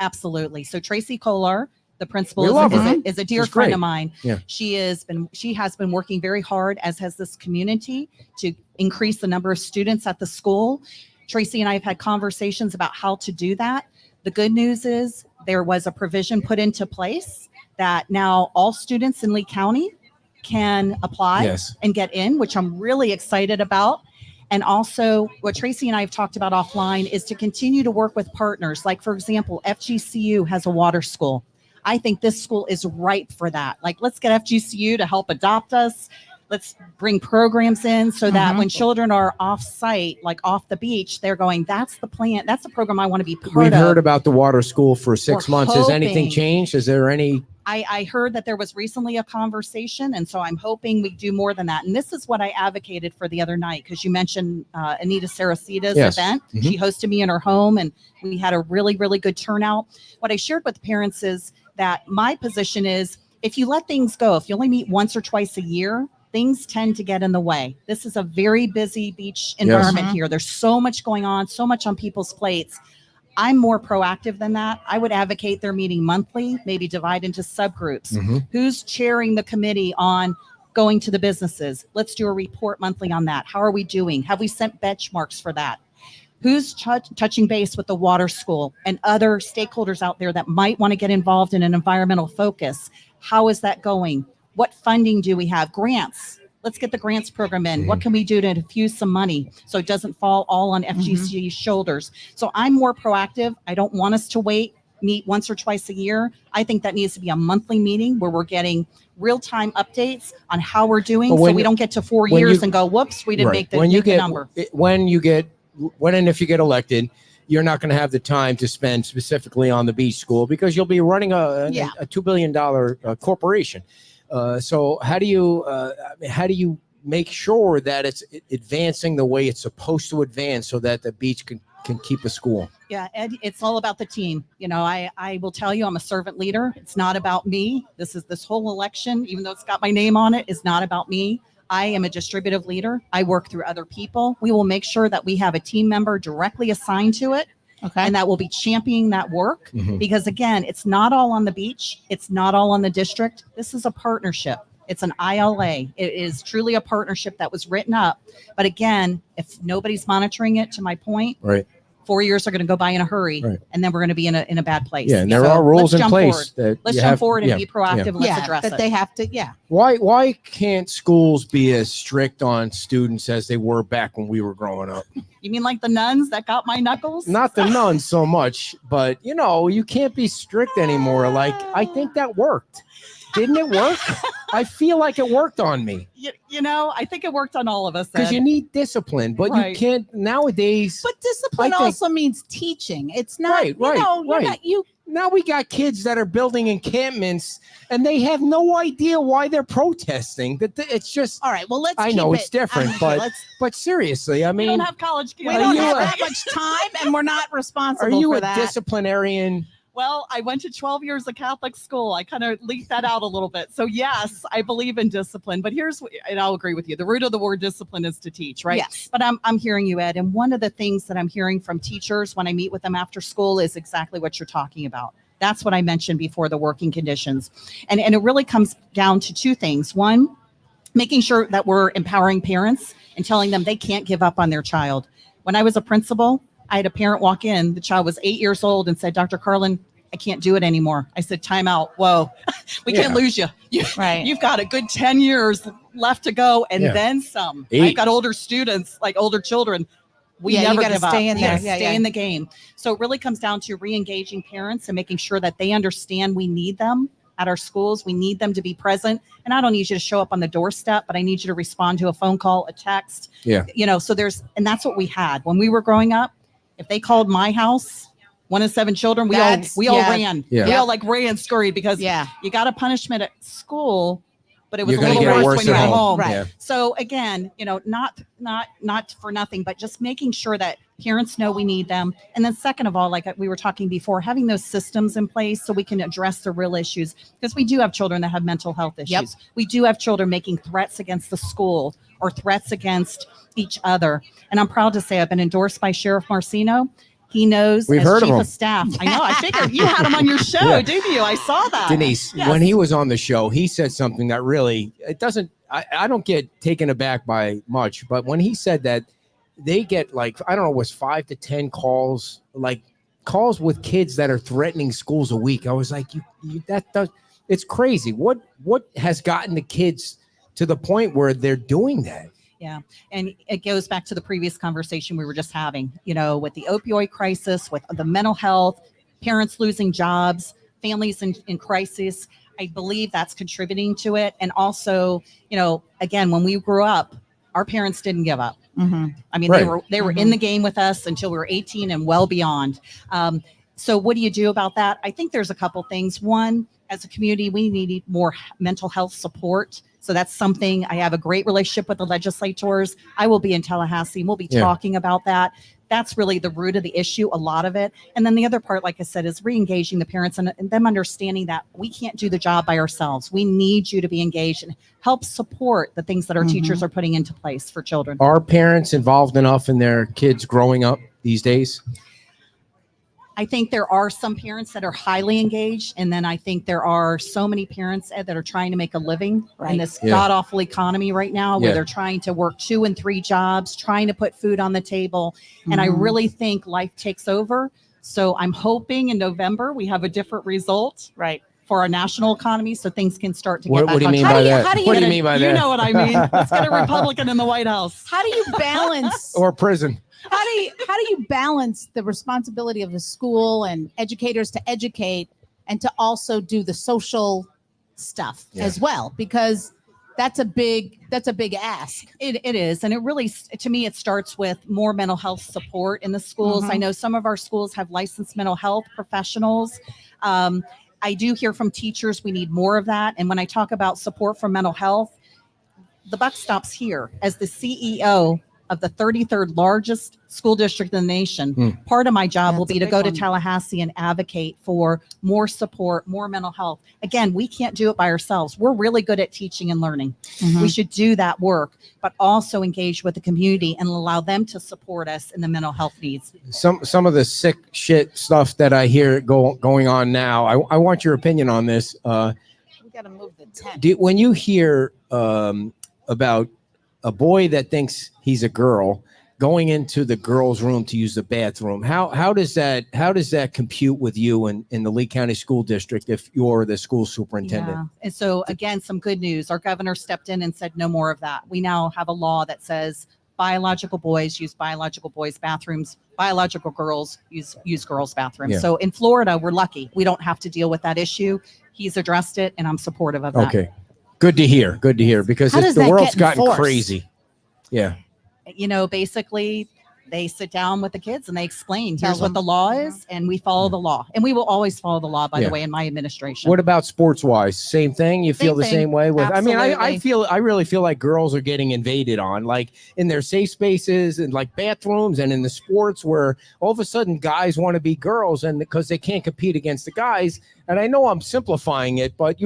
Absolutely. So Tracy Kolar, the principal, We love her. is a dear She's friend great. of mine. Yeah. She has been working very hard, as has this community, to increase the number of students at the school. Tracy and I have had conversations about how to do that. The good news is there was a provision put into place that now all students in Lee County can apply Yes. and get in, which I'm really excited about. And also, what Tracy and I have talked about offline is to continue to work with partners. Like, for example, FGCU has a water school. I think this school is ripe for that. Like, let's get FGCU to help adopt us. Let's bring programs in so that when children are off site, like off the beach, they're going, that's the plan. That's the program I want to be part We've of. heard about the water school for 6 We're months. Has anything hoping- changed? Is there any? I heard that there was recently a conversation, and so I'm hoping we do more than that. And this is what I advocated for the other night, because you mentioned Anita Saracita's Yes. event. Mhm. She hosted me in her home, and we had a really, really good turnout. What I shared with the parents is that my position is, if you let things go, if you only meet once or twice a year, things tend to get in the way. This is a very busy beach environment here. There's so much going on, so much on people's plates. I'm more proactive than that. I would advocate their meeting monthly, maybe divide into subgroups. Who's chairing the committee on going to the businesses? Let's do a report monthly on that. How are we doing? Have we sent benchmarks for that? Who's touching base with the water school and other stakeholders out there that might want to get involved in an environmental focus? How is that going? What funding do we have? Grants. Let's get the grants program in. What can we do to infuse some money so it doesn't fall all on FGC's shoulders? So I'm more proactive. I don't want us to meet once or twice a year. I think that needs to be a monthly meeting where we're getting real-time updates on how we're doing, But so when- we don't get to 4 when years you- and go, whoops, we didn't Right. make the, when you make the get number. when and if you get elected, you're not going to have the time to spend specifically on the beach school because you'll be running a $2 billion corporation. So how do you make sure that it's advancing the way it's supposed to advance so that the beach can keep a school? Yeah, Ed, it's all about the team. You know, I will tell you, I'm a servant leader. It's not about me. This whole election, even though it's got my name on it, is not about me. I am a distributive leader. I work through other people. We will make sure that we have a team member directly assigned to it. Okay. And that will be championing that work because, again, it's not all on the beach. It's not all on the district. This is a partnership. It's an ILA. It is truly a partnership that was written up. But again, if nobody's monitoring it, to my point, Right. 4 years are going to go by in a hurry, Right. and then we're going to be in a bad place. Yeah, and there So are rules let's in jump place forward. that Let's you jump have- forward and yeah, be proactive. yeah. And let's Yeah, address that it. they have to. Yeah. Why can't schools be as strict on students as they were back when we were growing up? You mean like the nuns that got my knuckles? Not the nuns so much, but you can't be strict anymore. Like, I think that worked. Didn't it work? I feel like it worked on me You know, I think it worked on all of us. because Ed. you need discipline, but you Right. can't nowadays. But discipline I think- also means teaching. It's not, Right, right, you're right. not, you Now we got kids that are building encampments and they have no idea why they're protesting. It's just, all right. Well, let's. I know keep it's it- different, but let's- but seriously, I we mean, don't have college kids. we don't you have a- that much time, and we're not are responsible you for a that. disciplinarian? Well, I went to 12 years of Catholic school. I kind of leaked that out a little bit. So yes, I believe in discipline, but and I'll agree with you. The root of the word discipline is to teach, right? Yes. But I'm hearing you, Ed. And one of the things that I'm hearing from teachers when I meet with them after school is exactly what you're talking about. That's what I mentioned before, the working conditions. And it really comes down to two things. One, making sure that we're empowering parents and telling them they can't give up on their child. When I was a principal, I had a parent walk in. The child was 8 years old and said, Dr. Carlin, I can't do it anymore. I said, time out. Whoa, we can't lose you. Right. You've got a good 10 years left to go and Yeah. then some. 8. I've got older students, like older children. We Yeah, you never gotta give up. stay in You gotta there. Yeah, stay yeah. in the game. So it really comes down to re-engaging parents and making sure that they understand we need them. at our schools. We need them to be present. And I don't need you to show up on the doorstep, but I need you to respond to a phone call, a text. Yeah. So and that's what we had when we were growing up. If they called my house, 1 of 7 children, we all ran. Yeah. We all ran, scurried because you got a punishment at school, but it was You're a gonna little get worse when you're at home. Right. Yeah. So again, not for nothing, but just making sure that parents know we need them. And then second of all, like we were talking before, having those systems in place so we can address the real issues, because we do have children that have mental health issues. Yep. We do have children making threats against the school or threats against each other. And I'm proud to say I've been endorsed by Sheriff Marcino. He knows We've as heard of chief him. of staff. I know. I figured you had him on your show, Yeah. didn't you? I saw that. Denise, Yes. when he was on the show, he said something that really, I don't get taken aback by much, but when he said that they get like, I don't know, it was 5 to 10 calls, like calls with kids that are threatening schools a week. I was like, it's crazy. What has gotten the kids to the point where they're doing that? Yeah. And it goes back to the previous conversation we were just having, with the opioid crisis, with the mental health, parents losing jobs, families in crisis. I believe that's contributing to it. And also, again, when we grew up, our parents didn't give up. Mm-hmm. I mean, Right. they were in the game with us until we were 18 and well beyond. So what do you do about that? I think there's a couple things. One, as a community, we need more mental health support. So that's something. I have a great relationship with the legislators. I will be in Tallahassee and we'll be talking about that. That's really the root of the issue, a lot of it. And then the other part, like I said, is re-engaging the parents and them understanding that we can't do the job by ourselves. We need you to be engaged and help support the things that our teachers are putting into place for children. Are parents involved enough in their kids growing up these days? I think there are some parents that are highly engaged. And then I think there are so many parents, Ed, that are trying to make a living in this god-awful economy right now where they're trying to work 2 and 3 jobs, trying to put food on the table. And I really think life takes over. So I'm hoping in November we have a different result for our national economy so things can start to get back What do you on mean track. by that? How do What do you mean by that? You know what I mean. Let's get a Republican in the White House. How do you balance Or prison? how do you balance the responsibility of the school and educators to educate and to also do the social stuff as well? Because that's a big ask. It is. And it really, to me, it starts with more mental health support in the schools. I know some of our schools have licensed mental health professionals. I do hear from teachers we need more of that. And when I talk about support for mental health, the buck stops here. As the CEO of the 33rd largest school district in the nation, part of my job will be to go to Tallahassee and advocate for more support, more mental health. Again, we can't do it by ourselves. We're really good at teaching and learning. We should do that work, but also engage with the community and allow them to support us in the mental health needs. Some of the sick shit stuff that I hear going on now. I want your opinion on this. We got to move the tent. When you hear about a boy that thinks he's a girl going into the girls' room to use the bathroom, how does that compute with you in the Lee County School District if you're the school superintendent? Yeah. And so again, some good news. Our governor stepped in and said no more of that. We now have a law that says biological boys use biological boys' bathrooms, biological girls use girls' bathrooms. Yeah. So in Florida, we're lucky. We don't have to deal with that issue. He's addressed it, and I'm supportive of that. Okay. Good to hear. Because How does the that world's get gotten enforced? crazy. Yeah. Basically, they sit down with the kids and they explain, Tell here's what them. the law is, and we follow the law. And we will always follow the law, by Yeah. the way, in my administration. What about sports wise? Same thing? You feel Same the thing. same way with, I Absolutely. really feel like girls are getting invaded on, like in their safe spaces and like bathrooms and in the sports where all of a sudden guys want to be girls and because they can't compete against the guys. And I know I'm simplifying it, but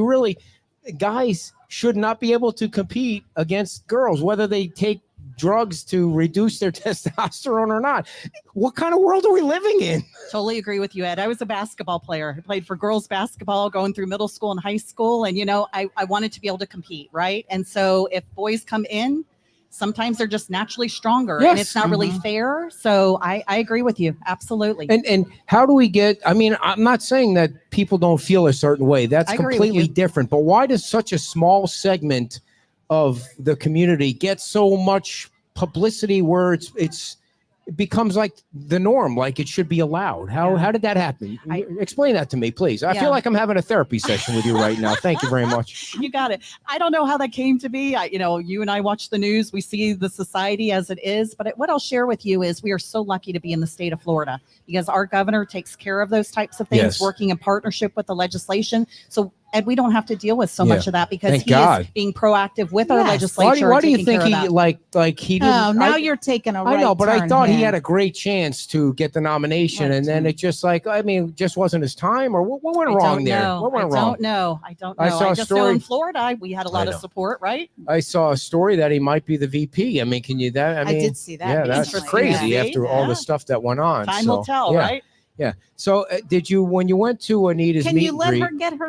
guys should not be able to compete against girls, whether they take drugs to reduce their testosterone or not. What kind of world are we living in? Totally agree with you, Ed. I was a basketball player. I played for girls basketball going through middle school and high school. And, I wanted to be able to compete, right? And so if boys come in, sometimes they're just naturally stronger and it's not really fair. So I agree with you. Absolutely. And how do we I'm not saying that people don't feel a certain way. That's I agree with completely you. different. But why does such a small segment of the community get so much publicity where it's it becomes like the norm, like it should be allowed. How did that happen? Explain that to me, please. I feel like I'm having a therapy session with you right now. Thank you very much. You got it. I don't know how that came to be. You and I watch the news. We see the society as it is. But what I'll share with you is we are so lucky to be in the state of Florida because our governor takes care of those types of things, Yes. working in partnership with the legislation. So and we don't have to deal with so Yeah. much of that because Thank he God. is being proactive with our Yes. legislature. Why do you taking think care he of that. like he didn't? Oh, now I- you're taking a I right know, but I turn thought he here. had a great chance to get the nomination, Right and then turn. it just just wasn't his time, or what went I wrong don't there? know. What went I wrong? don't know. I don't know. I saw a just know story- in Florida we had a lot I of know. support, right? I saw a story that he might be the VP. I mean, can you that? I mean, did see that. Yeah, that's recently. crazy Yeah. after all Yeah. the stuff that went on. Time so, will tell, yeah, right? Yeah. So, did you when you went to Anita's Can meet you and let greet? her get her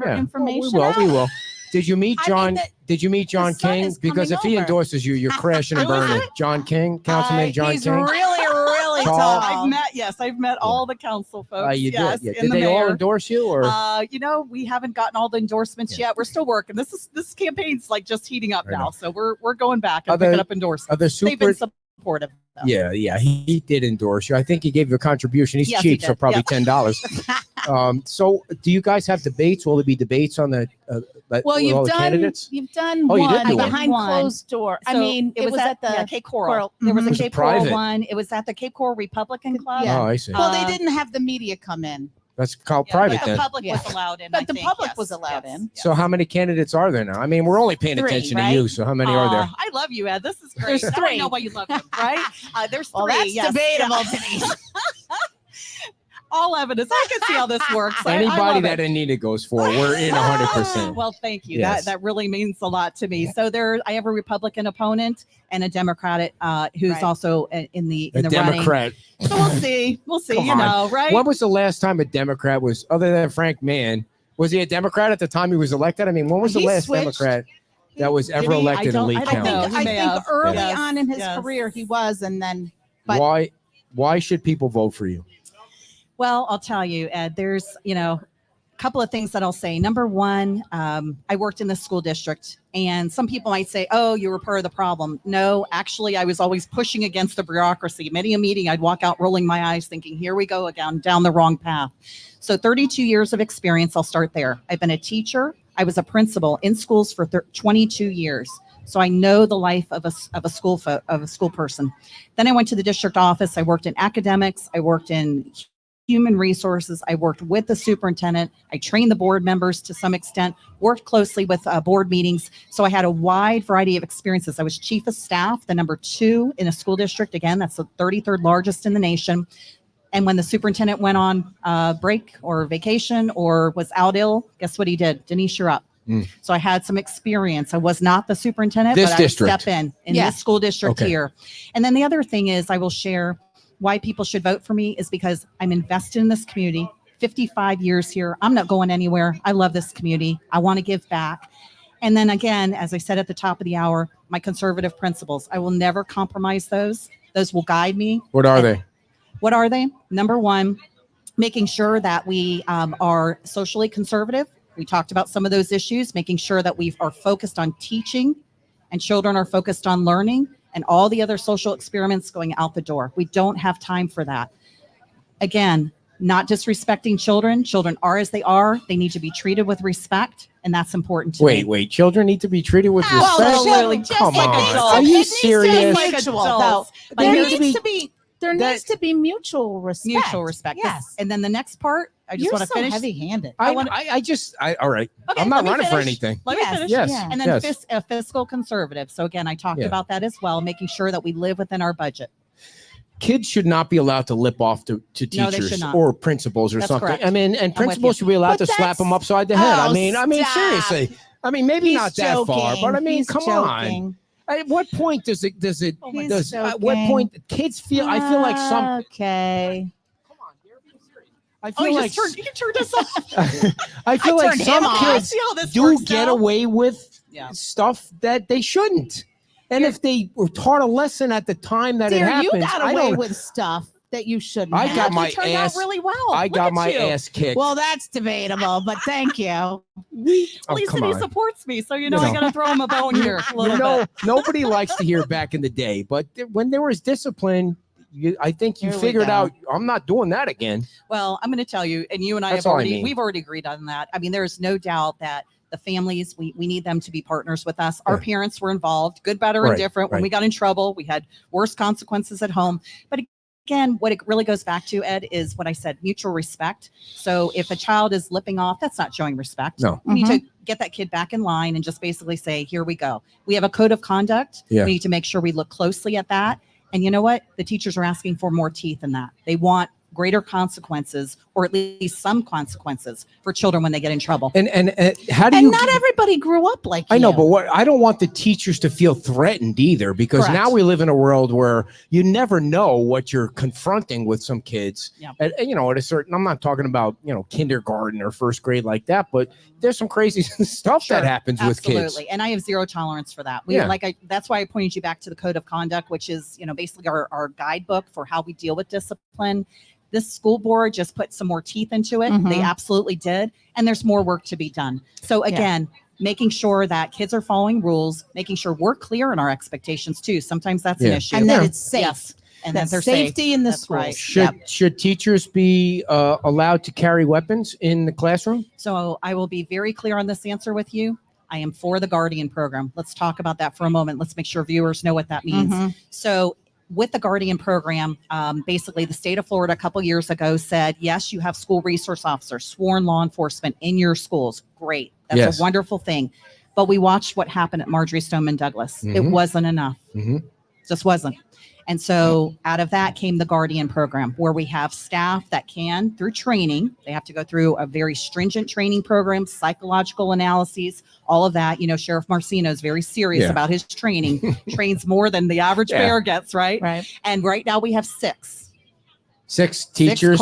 Yeah. information We will. out? We will. Did you meet I John? mean, did you meet John son King? is Because if coming he over. endorses you, you're crashing and burning. John King, Councilman John he's King. really Tall. tall. I've met all the council folks. You yes, did. Yeah. and Did the they all mayor. endorse you, or? We haven't gotten all the endorsements yet. We're still working. This campaign's like just heating up I know. now, so we're going back and Other- picking up endorsements. Are the They've been super? supportive. though. Yeah, he did endorse you. I think he gave you a contribution. He's Yes, he cheap, so did. probably Yeah. $10. So, do you guys have debates? Will there be debates on the Well, with all you've the done candidates? you've done Oh, you one did do one. behind One. closed door. I So mean, it was at the Cape Coral. There was Mhm. a Was it Cape Coral private? one. It was at the Cape Coral Republican Club. Yeah. Oh, I see. well, they Uh, didn't have the media come in, That's called Yeah, private but then. the public Yeah. was allowed in. but I the think, public yes, was allowed yes, in. yes. So, how many candidates are there now? I mean, we're only paying 3, attention right? to you. So, how many are there? I love you, Ed. This is great. There's Now I 3. know why you love him, right? There's 3. Well, that's yes. debatable, Yeah. Denise. All evidence. I can see how this works. I Anybody love that it. Anita goes for, we're in 100%. Well, thank you. Yes. That really means a lot to me. So I have a Republican opponent and a Democrat who's Right. also in the A running. Democrat. So we'll see. We'll see. Come you on. know, right? When was the last time a Democrat was, other than Frank Mann, was he a Democrat at the time he was elected? I mean, when was the He last switched. Democrat that was Did ever he? I elected in don't- Lee I don't County? know. I He may think have. early Yes. on in his Yes. career he was, and then but Why should people vote for you? Well, I'll tell you, Ed, there's, a couple of things that I'll say. Number one, I worked in the school district, and some people might say, oh, you were part of the problem. No, actually, I was always pushing against the bureaucracy. Many a meeting, I'd walk out rolling my eyes thinking, here we go again, down the wrong path. So 32 years of experience, I'll start there. I've been a teacher. I was a principal in schools for 22 years. So I know the life of a school person. Then I went to the district office. I worked in academics. I worked in human resources. I worked with the superintendent. I trained the board members to some extent, worked closely with board meetings. So I had a wide variety of experiences. I was chief of staff, the number 2 in a school district. Again, that's the 33rd largest in the nation. And when the superintendent went on break or vacation or was out ill, guess what he did? Denise, you're up. So I had some experience. I was not the superintendent, This but I would district. step in Yeah. this school district Okay. here. And then the other thing is I will share why people should vote for me is because I'm invested in this community. 55 years here. I'm not going anywhere. I love this community. I want to give back. And then again, as I said at the top of the hour, my conservative principles. I will never compromise those. Those will guide me. What are they? What are they? Number one, making sure that we are socially conservative. We talked about some of those issues, making sure that we are focused on teaching and children are focused on learning and all the other social experiments going out the door. We don't have time for that. Again, not disrespecting children. Children are as they are. They need to be treated with respect, and that's important to me. Wait. Children need to be treated with respect. Absolutely. Just Come like on. adults. Are It you needs to be serious? Like mutual, adults. though. But There here's- there that- needs to be mutual respect. Mutual respect. Yes. And then the next part, I just You're want to so finish. heavy-handed. I wanna- all right. Okay, I'm not let me running for finish. anything. Let me Yes. finish. Yes. Yeah. And then yes. fiscal conservative. So again, I talked Yeah. about that as well, making sure that we live within our budget. Kids should not be allowed to lip off to No, they should teachers not. or principals or That's something. correct. I mean, and with principals you. should be allowed But to slap them that's- upside the head. Oh, I mean, stop. seriously. I mean, maybe He's not that far, but I mean, joking. come He's on. joking. At what point does it He's at what joking. point kids feel? I feel like some. Okay. I Oh, feel you like turned us off. I feel I like turned some him off. I kids see how this do works get now. away with Yeah. stuff that they shouldn't. And if they were taught a lesson at the time that Dear, it happens, you got I away don't. with stuff that you shouldn't. I have. got You my turned ass- out really well. I Look got at my you. ass kicked. Well, that's debatable, but thank you. At Oh, least come he on. supports me, so You I know. got to throw him a bone here a little bit. Nobody likes to hear back in the day, but when there was discipline, I think you Here we figured go. out. I'm not doing that again. Well, I'm going to tell you, and you and I That's have all I already, mean. we've already agreed on that. I mean, there's no doubt that the families, we need them to be partners with us. Our Yeah. parents were involved, good, bad, or Right, indifferent. When right. we got in trouble, we had worse consequences at home. But again, what it really goes back to, Ed, is what I said, mutual respect. So if a child is lipping off, that's not showing respect. No. We need to get that kid back in line and just basically say, here we go. We have a code of conduct. Yeah. We need to make sure we look closely at that. And you know what? The teachers are asking for more teeth in that. They want greater consequences, or at least some consequences for children when they get in trouble. And how do And you? not everybody grew up like I know, you. but what I don't want the teachers to feel threatened either, because Correct. now we live in a world where you never know what you're confronting with some kids. Yeah. At a certain, I'm not talking about kindergarten or first grade like that, but there's some crazy stuff Sure, that happens with kids. Absolutely. And I have zero tolerance for that. Yeah. That's why I pointed you back to the code of conduct, which is, basically our guidebook for how we deal with discipline. This school board just put some more teeth into it. Mhm. They absolutely did. And there's more work to be done. So again, making sure that kids are following rules, making sure we're clear in our expectations too. Sometimes that's an Yeah. issue. And that Yeah. it's safe. Yes. And that That's they're safe. safety in the That's schools. right. Should teachers be allowed to carry weapons in the classroom? So I will be very clear on this answer with you. I am for the Guardian program. Let's talk about that for a moment. Let's make sure viewers know what that means. Mhm. So with the Guardian program, basically the state of Florida a couple years ago said, yes, you have school resource officers, sworn law enforcement in your schools. Great. That's Yes. a wonderful thing. But we watched what happened at Marjorie Stoneman Douglas. It Mhm. wasn't enough. Mhm. Just wasn't. And so out of that came the Guardian program, where we have staff that can, through training, they have to go through a very stringent training program, psychological analyses, all of that. Sheriff Marcino is very serious Yeah. about his training, trains more than the average Yeah. bear gets, right? Right. And right now we have six Six teachers.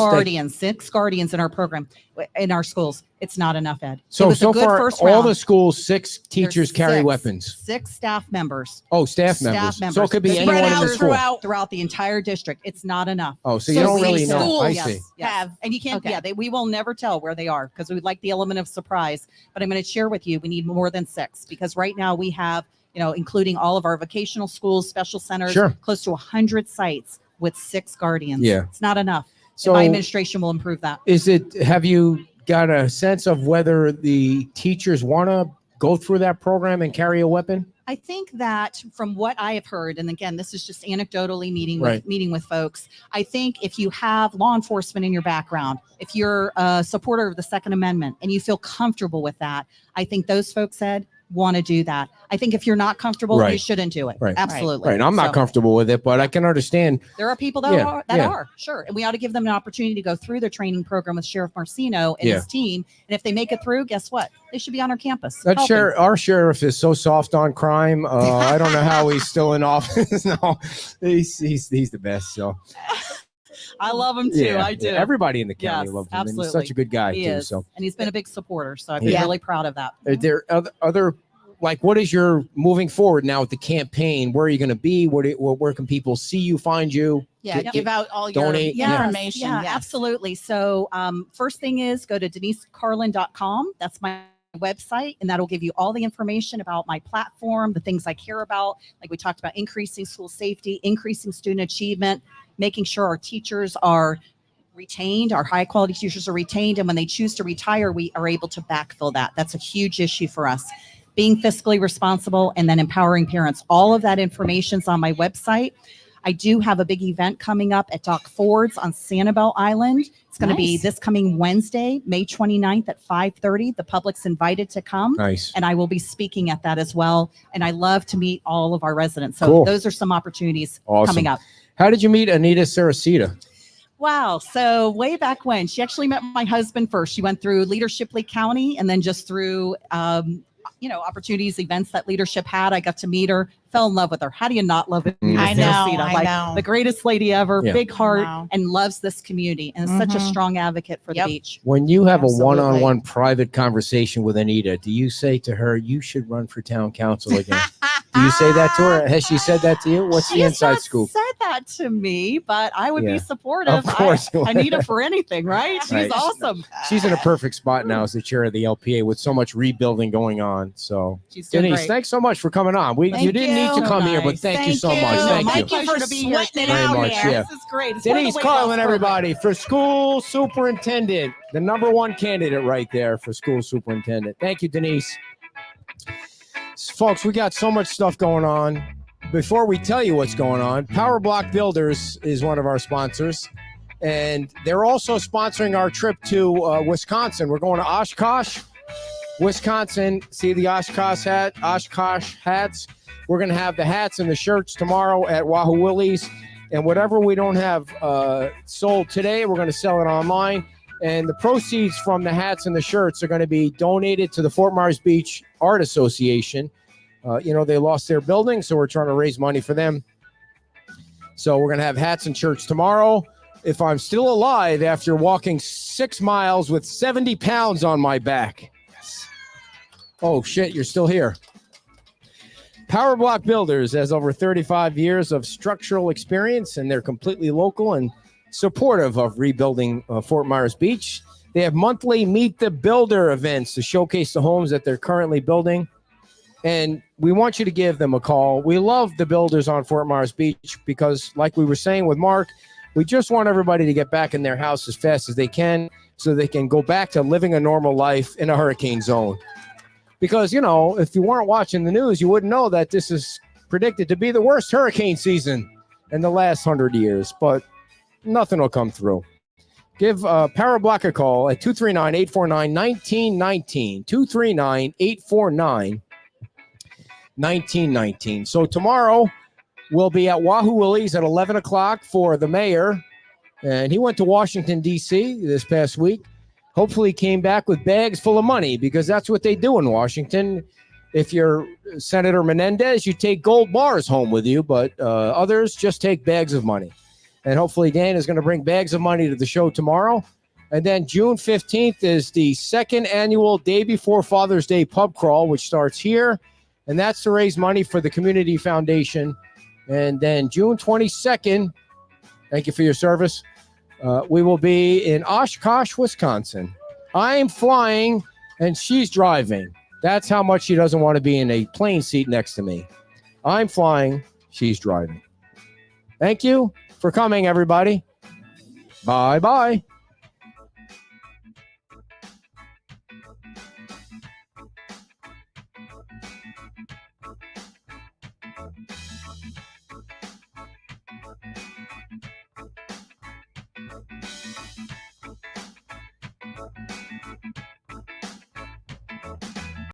six guardians in our program, in our schools. It's not enough, Ed. It So was a good far, first all round. the schools, 6 teachers There's carry six. weapons. 6 staff members. Oh, staff members. So members. it could be Spread anyone in out the school. throughout the entire district. It's not enough. Oh, so So you don't some really know. I schools see. have- And you can't, Okay. we will never tell where they are because we'd like the element of surprise. But I'm going to share with you, we need more than 6 because right now we have, including all of our vocational schools, special centers, Sure. close to 100 sites with 6 guardians. Yeah. It's not enough. So My administration will improve that. have you got a sense of whether the teachers want to go through that program and carry a weapon? I think that from what I have heard, and again, this is just anecdotally Right. meeting with folks. I think if you have law enforcement in your background, if you're a supporter of the Second Amendment and you feel comfortable with that, I think those folks said want to do that. I think if you're not comfortable, you Right. shouldn't do it. Right. Absolutely. Right. I'm not So comfortable with it, but I can understand. there are people that Yeah, are sure, and we ought to give them an opportunity to go through their training program with Sheriff Marcino and Yeah. his team. And if they make it through, guess what? They should be on our campus. That helping. our sheriff is so soft on crime. I don't know how he's still in office. No, he's the best. So I love him too. yeah, I do. everybody in the county Yes, loves him. And he's absolutely. such a good guy He too. is, So and he's been a big supporter. So I've been Yeah. really proud of that. are there other like, what is your moving forward now with the campaign? Where are you going to be? Where can people see you, find you? Yeah, Get- give out all your donate. information. Yeah, Yes. absolutely. So first thing is go to denisecarlin.com. That's my website, and that'll give you all the information about my platform, the things I care about. Like we talked about, increasing school safety, increasing student achievement, making sure our teachers are retained, our high quality teachers are retained. And when they choose to retire, we are able to backfill that. That's a huge issue for us. Being fiscally responsible and then empowering parents. All of that information's on my website. I do have a big event coming up at Doc Ford's on Sanibel Island. It's going to be Nice. this coming Wednesday, May 29th at 5:30. The public's invited to come. Nice. And I will be speaking at that as well. And I love to meet all of our residents. So Cool. those are some opportunities Awesome. coming up. How did you meet Anita Saracita? Wow. So way back when, she actually met my husband first. She went through Leadership Lee County and then just through, opportunities, events that leadership had. I got to meet her, fell in love with her. How do you not love it? I know. The greatest lady ever, Yeah. big heart, know. and loves this community and is such a Mhm. strong advocate for Yep. the beach. When you have Absolutely. a one-on-one private conversation with Anita, do you say to her, "You should run for town council again"? Do you say that to her? Has she said that to you? What's She the has inside not scoop? said that to me, but I would Yeah. be supportive. Of course you I would. need her for anything, right? She's Right. awesome. She's in a perfect spot now as the chair of the LPA with so much rebuilding going on. So, She's doing Denise, great. thanks so much for coming on. You Thank didn't need to you. come So here, but nice. thank you so much. No, Thank my you. Thank you pleasure for to be here. sweating it Very out much, here. yeah. This is great. It's one of the Denise weight Carlin, loss everybody, for school superintendent, the number one candidate right there for school superintendent. Thank you, Denise. Folks, we got so much stuff going on. Before we tell you what's going on, Power Block Builders is one of our sponsors, and they're also sponsoring our trip to Wisconsin. We're going to Oshkosh, Wisconsin. See the Oshkosh hats. We're going to have the hats and the shirts tomorrow at Wahoo Willie's, and whatever we don't have sold today, we're going to sell it online. And the proceeds from the hats and the shirts are going to be donated to the Fort Myers Beach Art Association. They lost their building, so we're trying to raise money for them. So we're going to have hats and shirts tomorrow. If I'm still alive after walking 6 miles with 70 pounds on my back. Oh, shit, you're still here. Power Block Builders has over 35 years of structural experience, and they're completely local and supportive of rebuilding Fort Myers Beach. They have monthly Meet the Builder events to showcase the homes that they're currently building. And we want you to give them a call. We love the builders on Fort Myers Beach because, like we were saying with Mark, we just want everybody to get back in their house as fast as they can so they can go back to living a normal life in a hurricane zone. Because, if you weren't watching the news, you wouldn't know that this is predicted to be the worst hurricane season in the last 100 years. But nothing will come through. Give Power Block a call at 239-849-1919. 239-849-1919. So tomorrow we'll be at Wahoo Willie's at 11 o'clock for the mayor. And he went to Washington, D.C. this past week. Hopefully came back with bags full of money because that's what they do in Washington. If you're Senator Menendez, you take gold bars home with you, but others just take bags of money. And hopefully Dan is going to bring bags of money to the show tomorrow. And then June 15th is the second annual Day Before Father's Day pub crawl, which starts here. And that's to raise money for the Community Foundation. And then June 22nd, thank you for your service, we will be in Oshkosh, Wisconsin. I'm flying and she's driving. That's how much she doesn't want to be in a plane seat next to me. I'm flying, she's driving. Thank you for coming, everybody. Bye-bye.